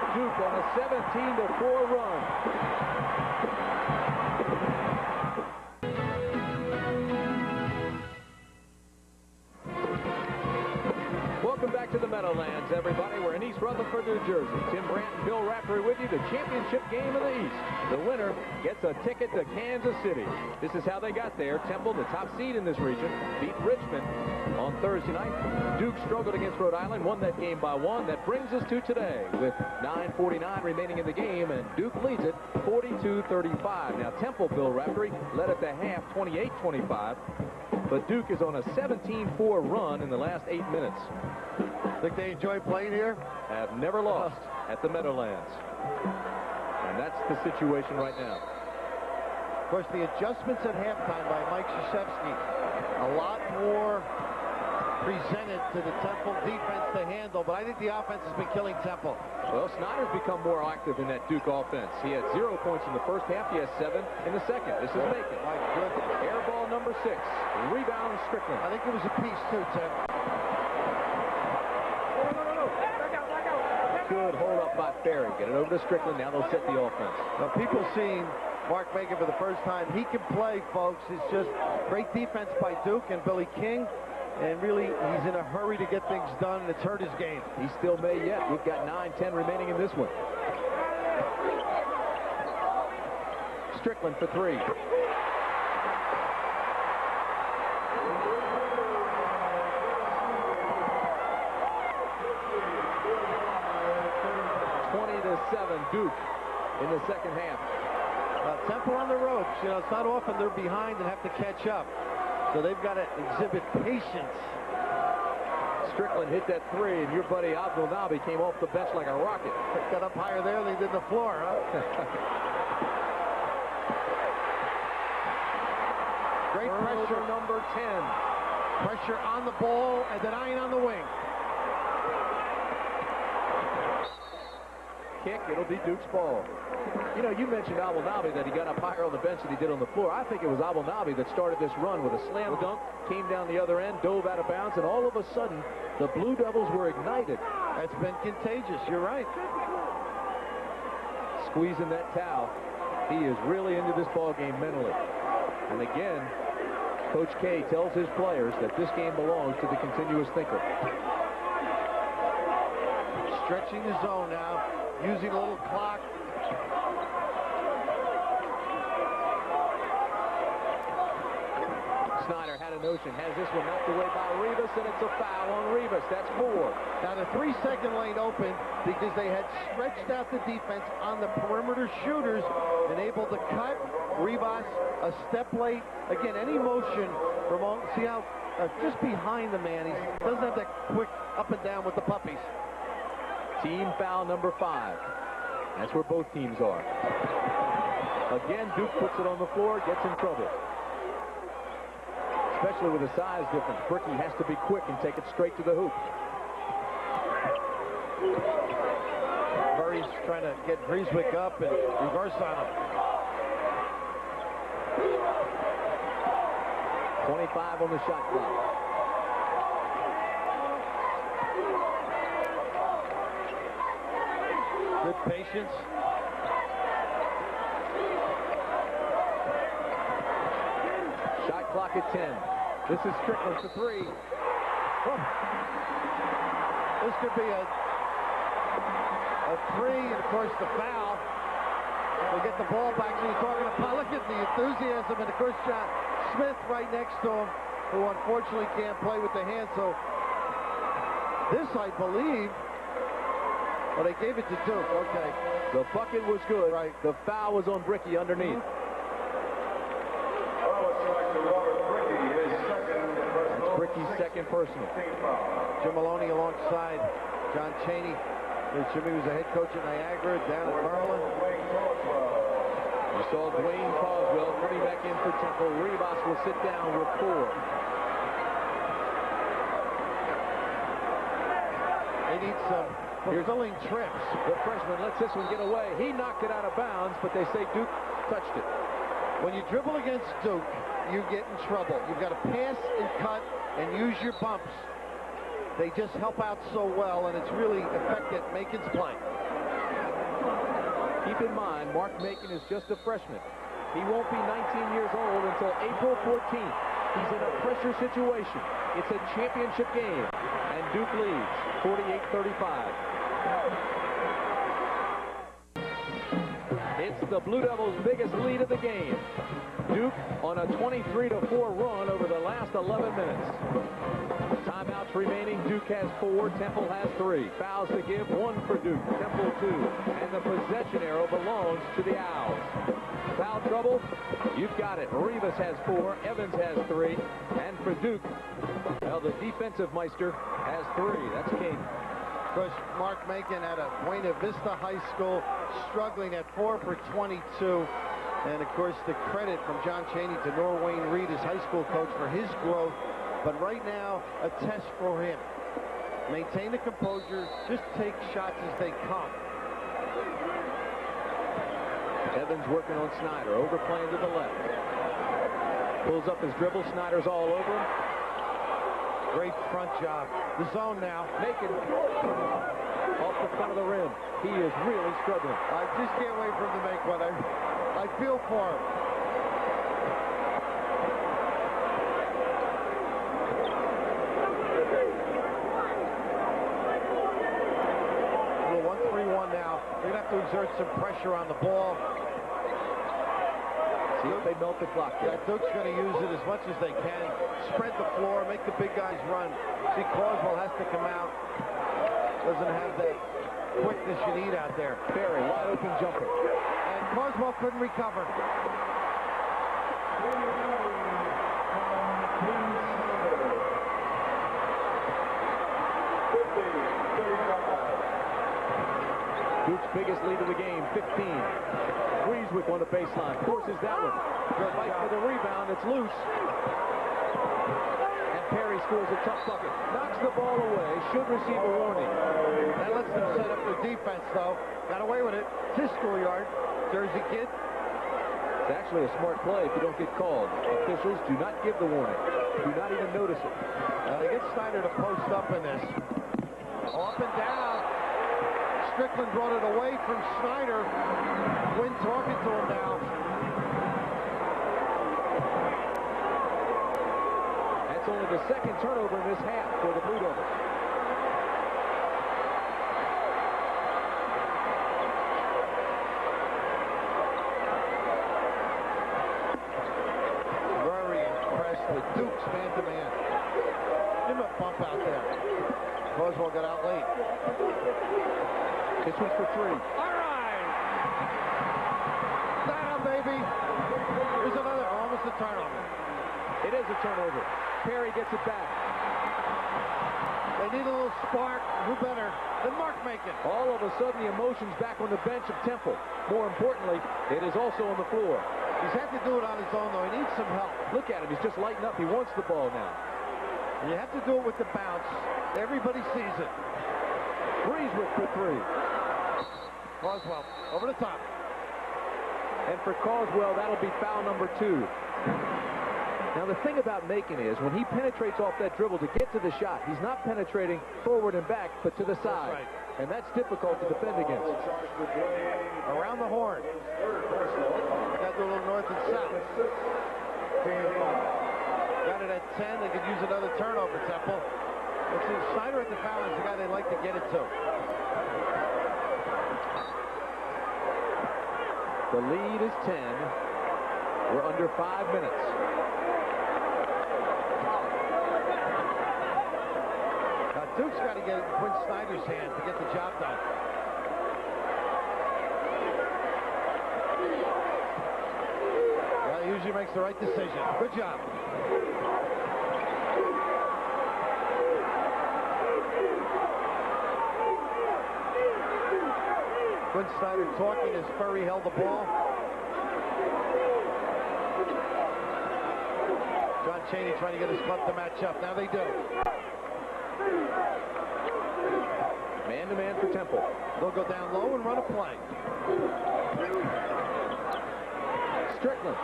Duke on a 17-4 run. Welcome back to the Meadowlands, everybody. We're in East Rutherford, New Jersey. Tim Brandt and Bill Raftery with you. The championship game of the East. The winner gets a ticket to Kansas City. This is how they got there. Temple, the top seed in this region, beat Richmond on Thursday night. Duke struggled against Rhode Island, won that game by 1. That brings us to today with 9:49 remaining in the game, and Duke leads it 42-35. Now, Temple, Bill Raftery, led at the half 28-25. But Duke is on a 17-4 run in the last 8 minutes. Think they enjoy playing here? Have never lost at the Meadowlands. And that's the situation right now. Of course, the adjustments at halftime by Mike Krzyzewski, a lot more presented to the Temple defense to handle, but I think the offense has been killing Temple. Well, Snyder's become more active in that Duke offense. He had 0 points in the first half. He has 7 in the second. This is Macon. My goodness. Air ball number 6. Rebound Strickland. I think it was a piece too, Tim. Good hold up by Ferry. Get it over to Strickland. Now they'll set the offense. Now, people seeing Mark Macon for the first time. He can play, folks. It's just great defense by Duke and Billy King. And really, he's in a hurry to get things done, and it's hurt his game. He still may yet. We've got 9-10 remaining in this one. Strickland for 3. Duke in the second half. Temple on the ropes. You know, it's not often they're behind and have to catch up. So they've got to exhibit patience. Strickland hit that 3, and your buddy Abdul Nabi came off the bench like a rocket. Got up higher there than he did the floor, huh? Great pressure. Number 10. Pressure on the ball and denying on the wing. Kick, it'll be Duke's ball. You know, you mentioned Abdul Nabi that he got up higher on the bench than he did on the floor. I think it was Abdul Nabi that started this run with a slam dunk, came down the other end, dove out of bounds, and all of a sudden, the Blue Devils were ignited. That's been contagious. You're right. Squeezing that towel. He is really into this ball game mentally. And again, Coach K tells his players that this game belongs to the continuous thinker. Stretching the zone now, using a little clock. Snyder had a notion, has this one knocked away by Rivas, and it's a foul on Rivas. That's 4. Now the 3-second lane open because they had stretched out the defense on the perimeter shooters and able to cut. Rivas a step late. Again, any motion from all, see how just behind the man, he doesn't have that quick up and down with the puppies. Team foul number 5. That's where both teams are. Again, Duke puts it on the floor, gets in trouble. Especially with the size difference. Bricky has to be quick and take it straight to the hoop. Murray's trying to get Grieswick up and reverse on him. 25 on the shot clock. Good patience. Shot clock at 10. This is Strickland for 3. Oh. This could be a 3, and of course the foul. They get the ball back. So you're talking about, look at the enthusiasm, and of course John Smith right next to him, who unfortunately can't play with the hand. So this, I believe, well, they gave it to Duke. Okay. The bucket was good. Right. The foul was on Bricky underneath. That's Bricky's second personal. Jim Maloney alongside John Chaney. Jimmy was the head coach at Niagara, down at Maryland. You saw Dwayne Caldwell coming back in for Temple. Rivas will sit down with 4. They need some fulfilling trips. The freshman lets this one get away. He knocked it out of bounds, but they say Duke touched it. When you dribble against Duke, you get in trouble. You've got to pass and cut and use your bumps. They just help out so well, and it's really affected Macon's play. Keep in mind, Mark Macon is just a freshman. He won't be 19 years old until April 14th. He's in a pressure situation. It's a championship game, and Duke leads 48-35. It's the Blue Devils' biggest lead of the game. Duke on a 23-4 run over the last 11 minutes. Timeouts remaining. Duke has 4. Temple has 3. Fouls to give. 1 for Duke. Temple 2. And the possession arrow belongs to the Owls. Foul trouble? You've got it. Rivas has 4. Evans has 3. And for Duke, well, the defensive Meister has 3. That's King. Of course, Mark Macon at a Buena Vista High School, struggling at 4 for 22. And, of course, the credit from John Chaney to Norwayne Reed, his high school coach, for his growth. But right now, a test for him. Maintain the composure. Just take shots as they come. Evans working on Snyder. Overplaying to the left. Pulls up his dribble. Snyder's all over him. Great front job. The zone now. Macon off the front of the rim. He is really struggling. I just can't wait for him to make one. I feel for him. Well, 1-3-1 now. They're going to have to exert some pressure on the ball. See if they melt the clock here. Yeah, Duke's going to use it as much as they can. Spread the floor, make the big guys run. See, Carswell has to come out. Doesn't have that quickness you need out there. Perry, wide open jumper. And Carswell couldn't recover. Duke's biggest lead of the game, 15. Breeswick on the baseline, forces that one. Good fight for the rebound, it's loose. And Perry scores a tough bucket. Knocks the ball away, should receive a warning. That lets them set up their defense, though. Got away with it. It's his schoolyard. Jersey kid. It's actually a smart play if you don't get called. Officials do not give the warning. Do not even notice it. They get Snyder to post up in this. Up and down. Strickland brought it away from Snyder. Quinn talking to him now. That's only the second turnover in this half for the Blue Devils. Very impressed with Duke's man-to-man. Give him a bump out there. Carswell got out late. This one's for 3. All right. That baby. Here's another. Almost a turnover. It is a turnover. Perry gets it back. They need a little spark. Who better than Mark Macon? All of a sudden, the emotion's back on the bench of Temple. More importantly, it is also on the floor. He's had to do it on his own, though. He needs some help. Look at him. He's just lighting up. He wants the ball now. You have to do it with the bounce. Everybody sees it. Breeswick for 3. Carswell over the top. And for Carswell, that'll be foul number 2. Now, the thing about Macon is when he penetrates off that dribble to get to the shot, he's not penetrating forward and back, but to the side. That's right. And that's difficult to defend against. Around the horn. Got to do a little north and south. Got it at 10. They could use another turnover, Temple. Let's see, Snyder at the foul is the guy they'd like to get it to. The lead is 10. We're under 5 minutes. Now, Duke's got to get it in Quinn Snyder's hand to get the job done. Well, he usually makes the right decision. Good job. Quinn Snyder talking as Furry held the ball. John Chaney trying to get his club to match up. Now they do. Man-to-man for Temple. They'll go down low and run a play. Strickland.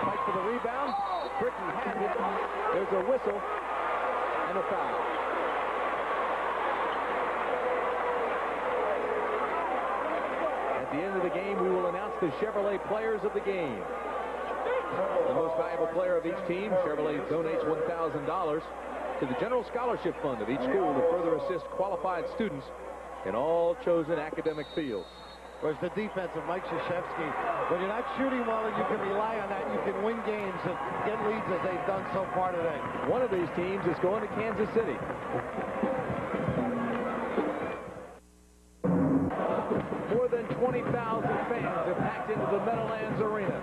Fight for the rebound. Bricky has it. There's a whistle and a foul. At the end of the game, we will announce the Chevrolet players of the game. The most valuable player of each team, Chevrolet donates $1,000 to the General Scholarship Fund of each school to further assist qualified students in all chosen academic fields. Whereas the defense of Mike Krzyzewski, when you're not shooting well and you can rely on that, you can win games and get leads as they've done so far today. One of these teams is going to Kansas City. More than 20,000 fans have packed into the Meadowlands Arena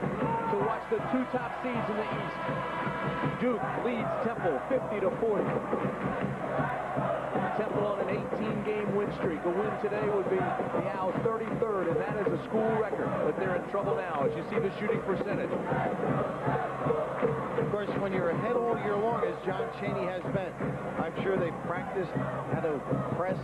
to watch the two top seeds in the East. Duke leads Temple 50-40. Temple on an 18-game win streak. A win today would be the Owls' 33rd, and that is a school record. But they're in trouble now, as you see the shooting percentage. Of course, when you're ahead all year long, as John Chaney has been, I'm sure they've practiced how to press,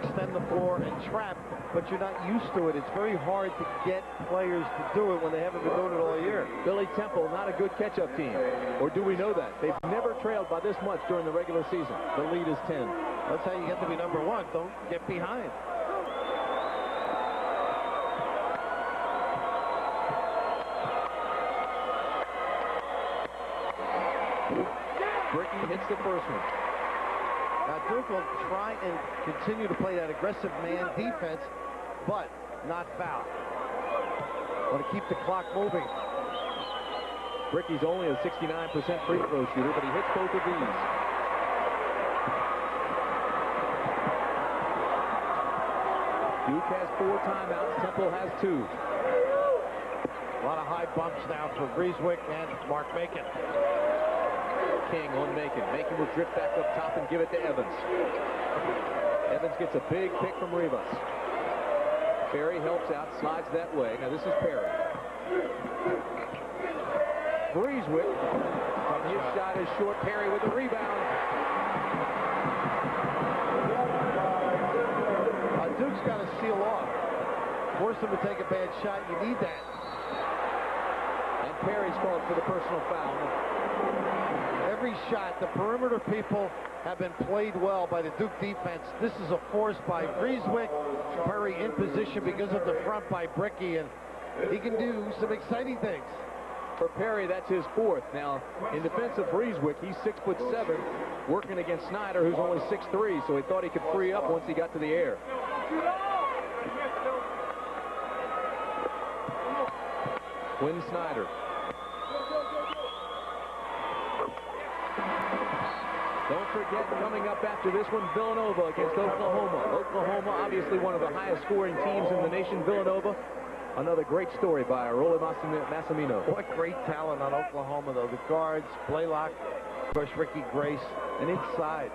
extend the floor, and trap, but you're not used to it. It's very hard to get players to do it when they haven't been doing it all year. Billy Temple, not a good catch-up team. Or do we know that? They've never trailed by this much during the regular season. The lead is 10. That's how you get to be number one. Don't get behind. Bricky hits the first one. Now Duke will try and continue to play that aggressive man defense, but not foul. Want to keep the clock moving. Bricky's only a 69% free throw shooter, but he hits both of these. Duke has 4 timeouts. Temple has 2. A lot of high bumps now for Breezewick and Mark Macon. King on Macon. Macon will drift back up top and give it to Evans. Evans gets a big pick from Rivas. Perry helps out, slides that way. Now this is Perry. Breezewick from his shot is short. Perry with the rebound. Duke's got to seal off. Force him to take a bad shot. You need that. And Perry's called for the personal foul. Every shot, the perimeter people have been played well by the Duke defense. This is a force by Breezewick. Perry in position because of the front by Bricky, and he can do some exciting things. For Perry, that's his 4th. Now, in defense of Breezewick, he's 6'7", working against Snyder, who's only 6'3", so he thought he could free up once he got to the air. Quinn Snyder. Don't forget, coming up after this one, Villanova against Oklahoma. Oklahoma, obviously one of the highest scoring teams in the nation. Villanova, another great story by Rolly Massimino. What great talent on Oklahoma, though. The guards, Blaylock, of course, Ricky Grace, and inside,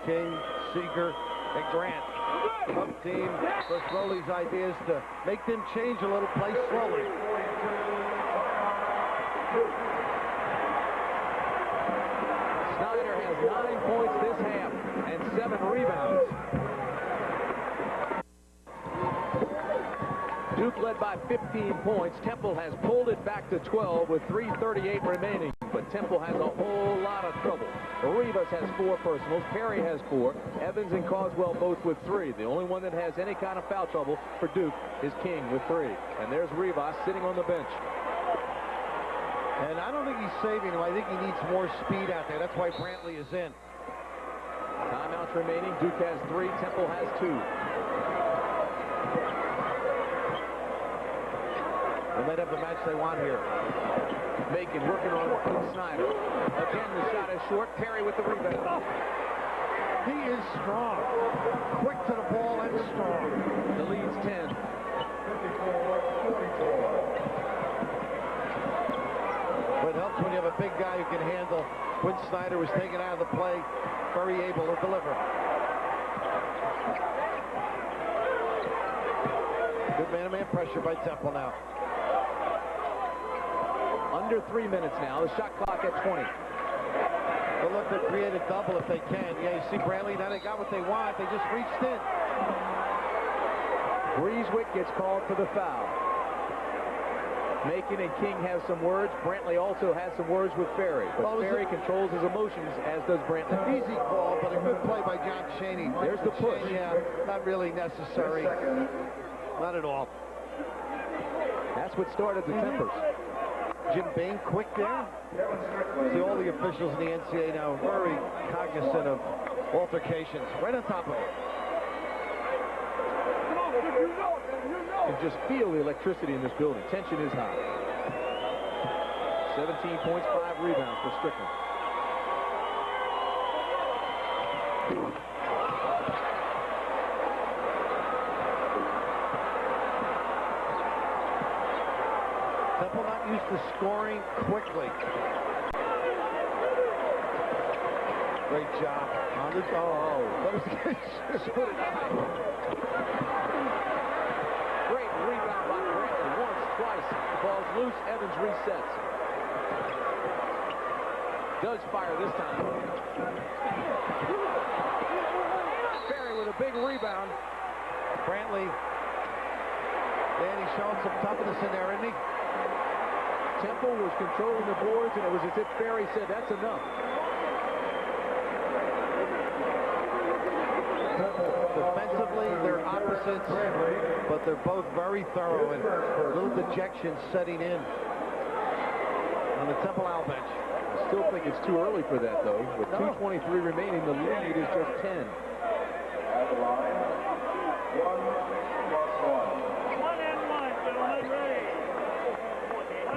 King, Seeger, and Grant. Tough team. Of course, Rolly's idea is to make them change a little, play slowly. Snyder has 9 points this half and 7 rebounds. Duke led by 15 points. Temple has pulled it back to 12 with 3:38 remaining, but Temple has a whole lot of trouble. Rivas has 4 personals. Perry has 4. Evans and Causwell both with 3. The only one that has any kind of foul trouble for Duke is King with 3. And there's Rivas sitting on the bench. And I don't think he's saving him. I think he needs more speed out there. That's why Brantley is in. Timeouts remaining. Duke has 3. Temple has 2. They might have the match they want here. Macon working on Snyder. Again, the shot is short. Perry with the rebound. He is strong. Quick to the ball and strong. The lead's 10. But it helps when you have a big guy who can handle. Quinn Snyder was taken out of the play. Very able to deliver. Good man-to-man pressure by Temple now. Under 3 minutes now. The shot clock at 20. They'll look to create a double if they can. Yeah, you see Brantley, now they got what they want. They just reached in. Breezewick gets called for the foul. Macon and King have some words. Brantley also has some words with Ferry. But Ferry controls his emotions, as does Brantley. Easy call, but a good play by John Chaney. There's the push. Yeah, not really necessary. Not at all. That's what started the tempers. Jim Bain quick there. See, all the officials in the NCAA now very cognizant of altercations. Right on top of it. You can just feel the electricity in this building. Tension is high. 17 points, 5 rebounds for Strickland. Temple not used to scoring quickly. Great job on this. Oh, that was good. Great rebound by Brantley. Once, twice. The ball's loose. Evans resets. Does fire this time. Ferry with a big rebound. Brantley. Danny showing some toughness in there, isn't he? Temple was controlling the boards, and it was as if Ferry said, that's enough. Defensively, they're opposites, but they're both very thorough, and a little dejection setting in on the Temple Owl bench. I still think it's too early for that, though. With 2:23 remaining, the lead is just 10. At the line, 1+1.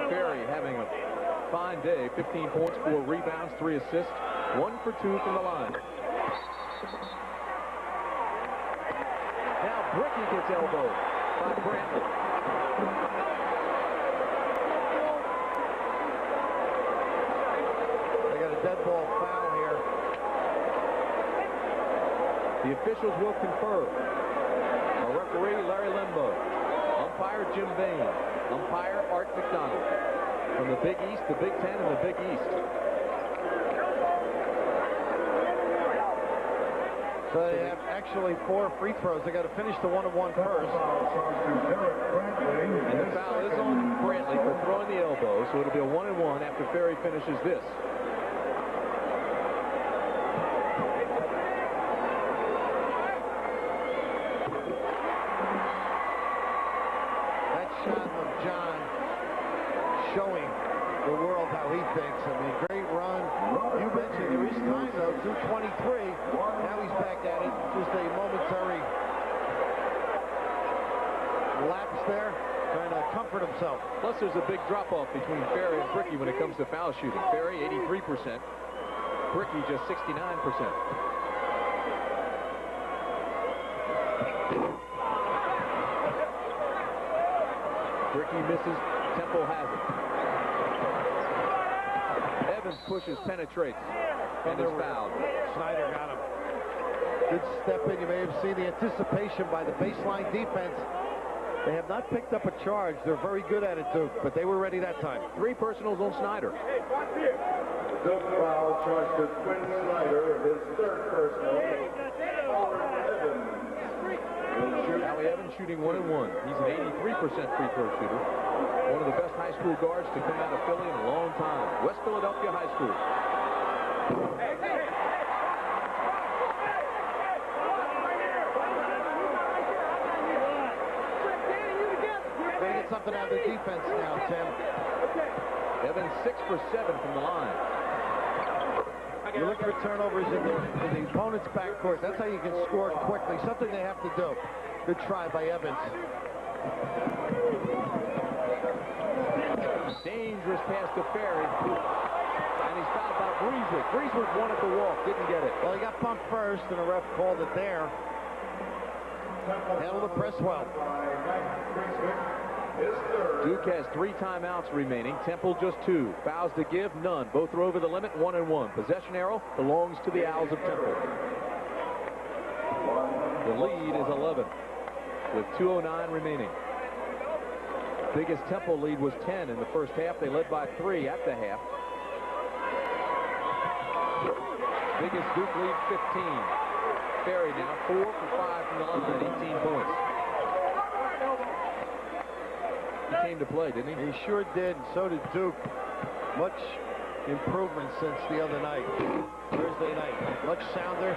Ferry having a fine day. 15 points, 4 rebounds, 3 assists, 1 for 2 from the line. Now Bricky gets elbowed by Brantley. They got a dead ball foul here. The officials will confer. Our referee, Larry Lembo. Umpire, Jim Bain. Umpire, Art McDonald. From the Big East, the Big Ten, and the Big East. So they have actually 4 free throws. They got to finish the 1-on-1 first. And the foul is on Brantley for throwing the elbow, so it'll be a 1-and-1 after Ferry finishes this. That shot of John showing the world how he thinks. I mean, great run. You mentioned there is time, though, 2:23. Now he's back at it. Just a momentary lapse there, trying to comfort himself. Plus, there's a big drop-off between Ferry and Bricky when it comes to foul shooting. Ferry, 83%. Bricky, just 69%. Bricky misses. Temple has it. Evans pushes, penetrates, and is fouled. Snyder got him. Good step in. You may have seen the anticipation by the baseline defense. They have not picked up a charge. They're very good at it, Duke, but they were ready that time. 3 personals on Snyder. The foul charged to Quinn Snyder, his 3rd personal. Howie Evans shooting 1-and-1. He's an 83% free throw shooter. One of the best high school guards to come out of Philly in a long time. West Philadelphia High School. They get something out of the defense now, Tim. Evans 6 for 7 from the line. You look for turnovers in the opponent's backcourt. That's how you can score quickly. Something they have to do. Good try by Evans. Dangerous pass to Ferry. And he's fouled by Breezewood. Breezewood wanted the walk, didn't get it. Well, he got bumped first, and the ref called it there. Handled the press well. Duke has 3 timeouts remaining. Temple just 2. Fouls to give, none. Both are over the limit, 1-and-1. Possession arrow belongs to the Owls of Temple. The lead is 11 with 2:09 remaining. Biggest Temple lead was 10 in the first half. They led by 3 at the half. Biggest Duke lead, 15. Ferry now 4 for 5 from the line, 18 points. He came to play, didn't he? He sure did, and so did Duke. Much improvement since the other night, Thursday night. Much sounder.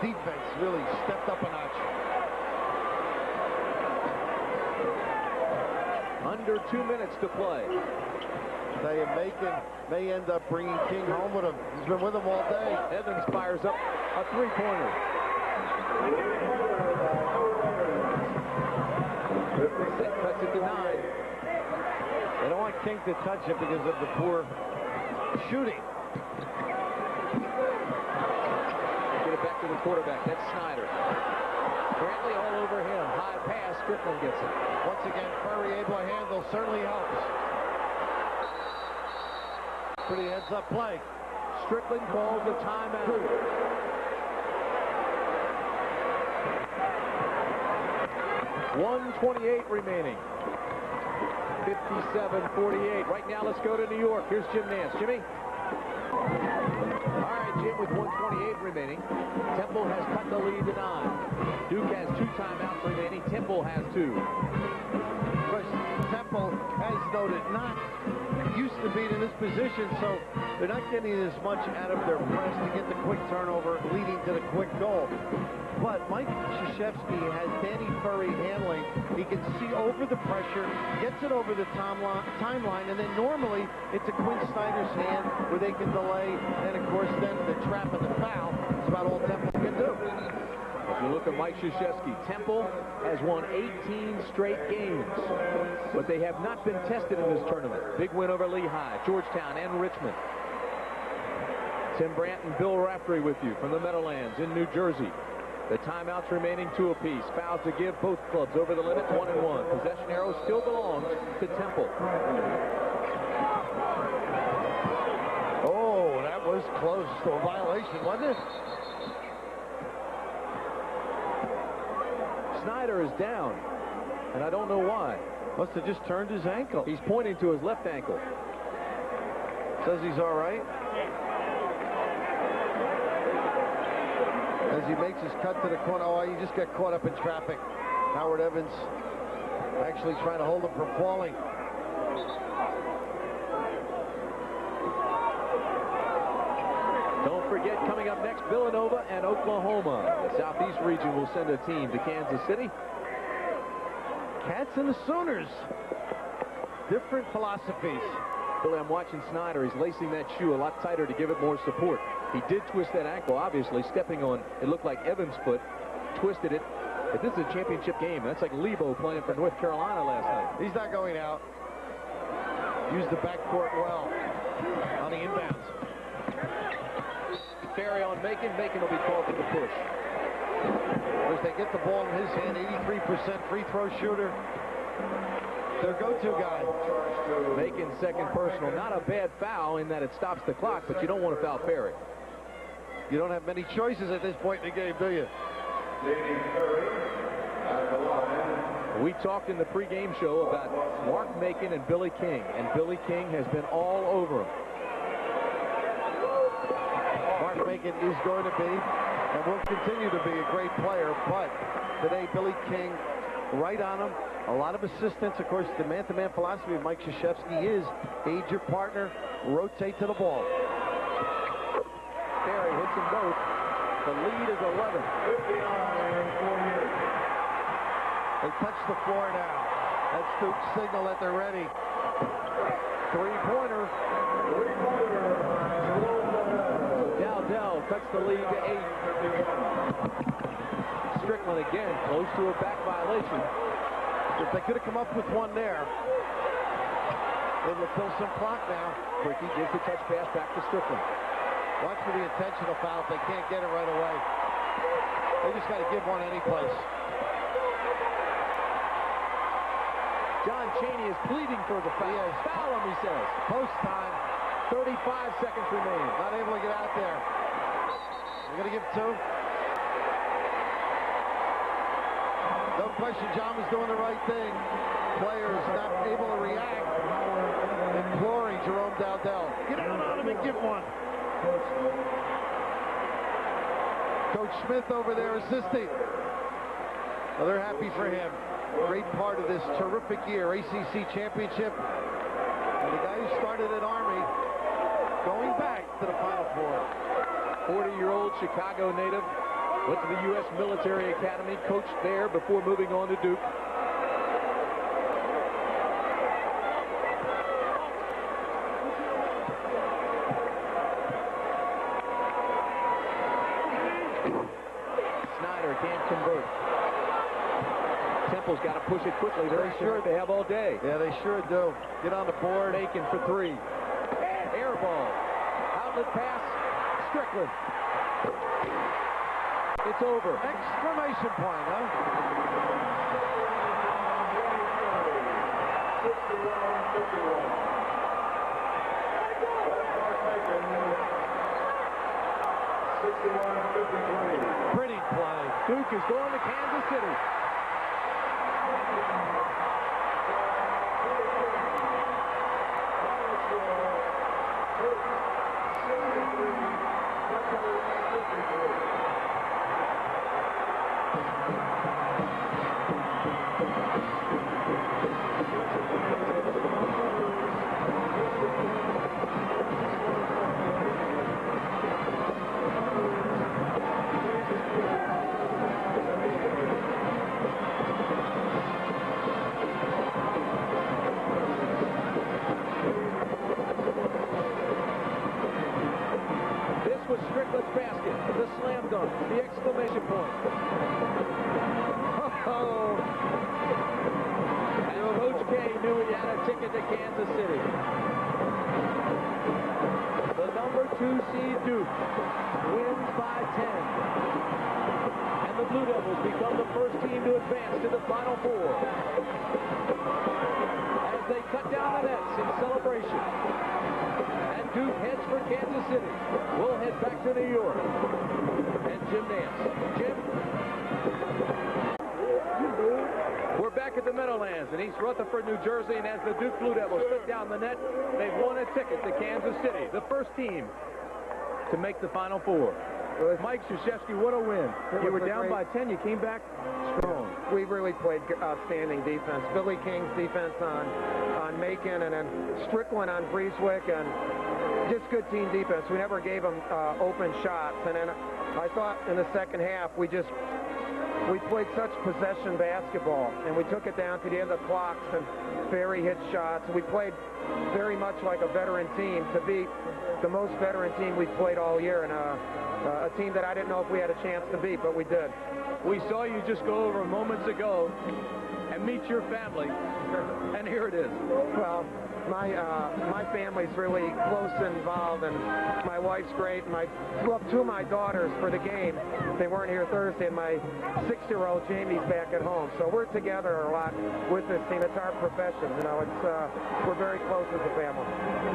Defense really stepped up a notch. under 2 minutes to play. Tell you, Macon may end up bringing King home with him. He's been with him all day. Evans fires up a three-pointer. Cuts it to 9. They don't want King to touch it because of the poor shooting. Get it back to the quarterback. That's Snyder. Brantley all over him. High pass. Strickland gets it. Once again, Furry able to handle certainly helps. Pretty heads-up play. Strickland calls a timeout. .128 remaining. 57-48. Right now, let's go to New York. Here's Jim Nance. Jimmy? All right, Jim, with 128 remaining. Temple has cut the lead to 9. Duke has 2 timeouts remaining. Temple has 2. Of course, Temple, as noted, not used to being in this position, so they're not getting as much out of their press to get the quick turnover leading to the quick goal. But Mike Krzyzewski has Danny Furry handling. He can see over the pressure, gets it over the timeline, and then normally it's a Quinn Snyder's hand where they can delay, and of course then the trap and the foul is about all Temple can do. If you look at Mike Krzyzewski, Temple has won 18 straight games, but they have not been tested in this tournament. Big win over Lehigh, Georgetown, and Richmond. Tim Brandt and Bill Raftery with you from the Meadowlands in New Jersey. The timeouts remaining 2 apiece. Fouls to give, both clubs over the limit, 1-1. Possession arrow still belongs to Temple. Oh, that was close to a violation, wasn't it? Snyder is down, and I don't know why. Must have just turned his ankle. He's pointing to his left ankle. Says he's all right. As he makes his cut to the corner. Oh, he just got caught up in traffic. Howard Evans actually trying to hold him from falling. Don't forget, coming up next, Villanova and Oklahoma. The Southeast region will send a team to Kansas City. Cats and the Sooners. Different philosophies. Billy, I'm watching Snyder. He's lacing that shoe a lot tighter to give it more support. He did twist that ankle, obviously, stepping on, it looked like Evans' foot, twisted it. But this is a championship game. That's like Lebo playing for North Carolina last night. He's not going out. Used the backcourt well on the inbounds. Carry on Macon. Macon will be called for the push. As they get the ball in his hand, 83% free throw shooter. Their go-to guy. Macon second personal. Not a bad foul in that it stops the clock, but you don't want to foul Perry. You don't have many choices at this point in the game, do you? We talked in the pregame show about Mark Macon and Billy King, and Billy King has been all over him. Mark Macon is going to be, and will continue to be, a great player, but today Billy King right on him. A lot of assistance. Of course, the man-to-man philosophy of Mike Krzyzewski is aid your partner, rotate to the ball. Perry hits them both. The lead is 11. They touch the floor now. That's Duke's signal that they're ready. Three-pointer. Dowdell cuts the lead to 8. Strickland again, close to a back violation. If they could have come up with one there, they will fill some clock now. Ricky gives the touch pass back to Strickland. Watch for the intentional foul if they can't get it right away. They just got to give one any place. John Chaney is pleading for the foul. Yes. Foul him, he says. Post time. 35 seconds remaining. Not able to get out there. You're going to give 2? No question, John was doing the right thing. Players not able to react. Imploring Jerome Dowdell. Get out on him and give one. Coach Smith over there assisting. Well, they're happy for him. Great part of this terrific year, ACC championship. And the guy who started at Army going back to the Final Four. 40-year-old Chicago native. Went to the U.S. Military Academy, coached there before moving on to Duke. Snyder can't convert. Temple's got to push it quickly. They're sure they have all day. Yeah, they sure do. Get on the board. Aiken for 3. Air ball. Outlet pass. Strickland. It's over. Exclamation point, huh? 61-53. Pretty play. Duke is going to Kansas City. Was Strickland's basket, the slam dunk, the exclamation point. Oh! And Coach K knew he had a ticket to Kansas City. The number 2 seed Duke wins by 10. And the Blue Devils become the first team to advance to the Final Four. As they cut down the nets in celebration. Duke heads for Kansas City. We'll head back to New York. And Jim Nance. Jim? We're back at the Meadowlands in East Rutherford, New Jersey, and as the Duke Blue Devils put down the net, they've won a ticket to Kansas City, the first team to make the Final Four. Mike Krzyzewski, what a win. You were down by 10, you came back strong. We really played outstanding defense. Billy King's defense on Macon, and then Strickland on Breeswick, and just good team defense. We never gave them open shots. And then I thought in the second half we played such possession basketball, and we took it down to the end of the clocks, and Ferry hit shots. We played very much like a veteran team to beat the most veteran team we've played all year, and a team that I didn't know if we had a chance to beat, but we did. We saw you just go over moments ago and meet your family, and here it is. Well, my family's really close and involved, and my wife's great, and I flew up 2 of my daughters for the game. They weren't here Thursday, and my 6-year-old Jamie's back at home. So we're together a lot with this team. It's our profession, you know. We're very close as a family.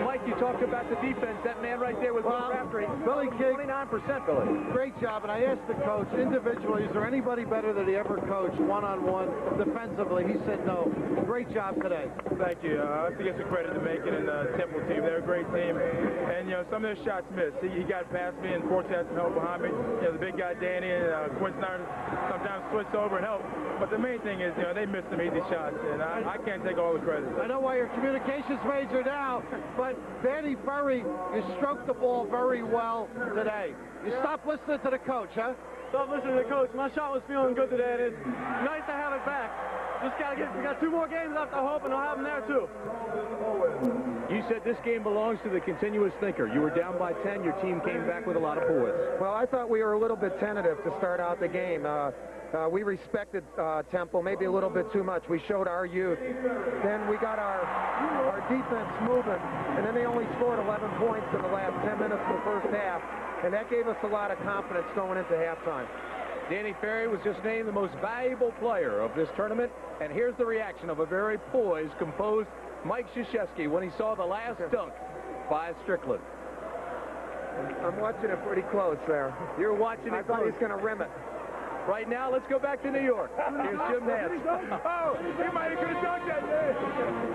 Mike, you talked about the defense. That man right there with Bill Raftery. Billy King, 29%, Billy. great job. And I asked the coach individually, is there anybody better that he ever coached one-on-one defensively? He said no. Great job today. Thank you. I have to give some credit to Macon and the Temple team. They're a great team. And, you know, some of their shots missed. He got past me and Force had some help behind me. You know, the big guy, Danny, and Quinn Snyder sometimes switch over and help. But the main thing is, you know, they missed some easy shots, and I can't take all the credit. I know why you're communications major now, but Danny Ferry, you stroked the ball very well today. You stopped listening to the coach, huh? Stop listening to the coach. My shot was feeling good today, and it's nice to have it back. Just we got 2 more games left, I hope, and I'll have them there too. You said this game belongs to the continuous thinker. You were down by 10. Your team came back with a lot of poise. Well, I thought we were a little bit tentative to start out the game. We respected Temple maybe a little bit too much. We showed our youth. Then we got our defense moving, and then they only scored 11 points in the last 10 minutes of the first half, and that gave us a lot of confidence going into halftime. Danny Ferry was just named the most valuable player of this tournament, and here's the reaction of a very poised, composed Mike Krzyzewski when he saw the last dunk by Strickland. I'm watching it pretty close there. You're watching it I thought close. he's going to rim it. Right now, let's go back to New York. Here's Jim Nance. Oh, he might have could have dunked that day.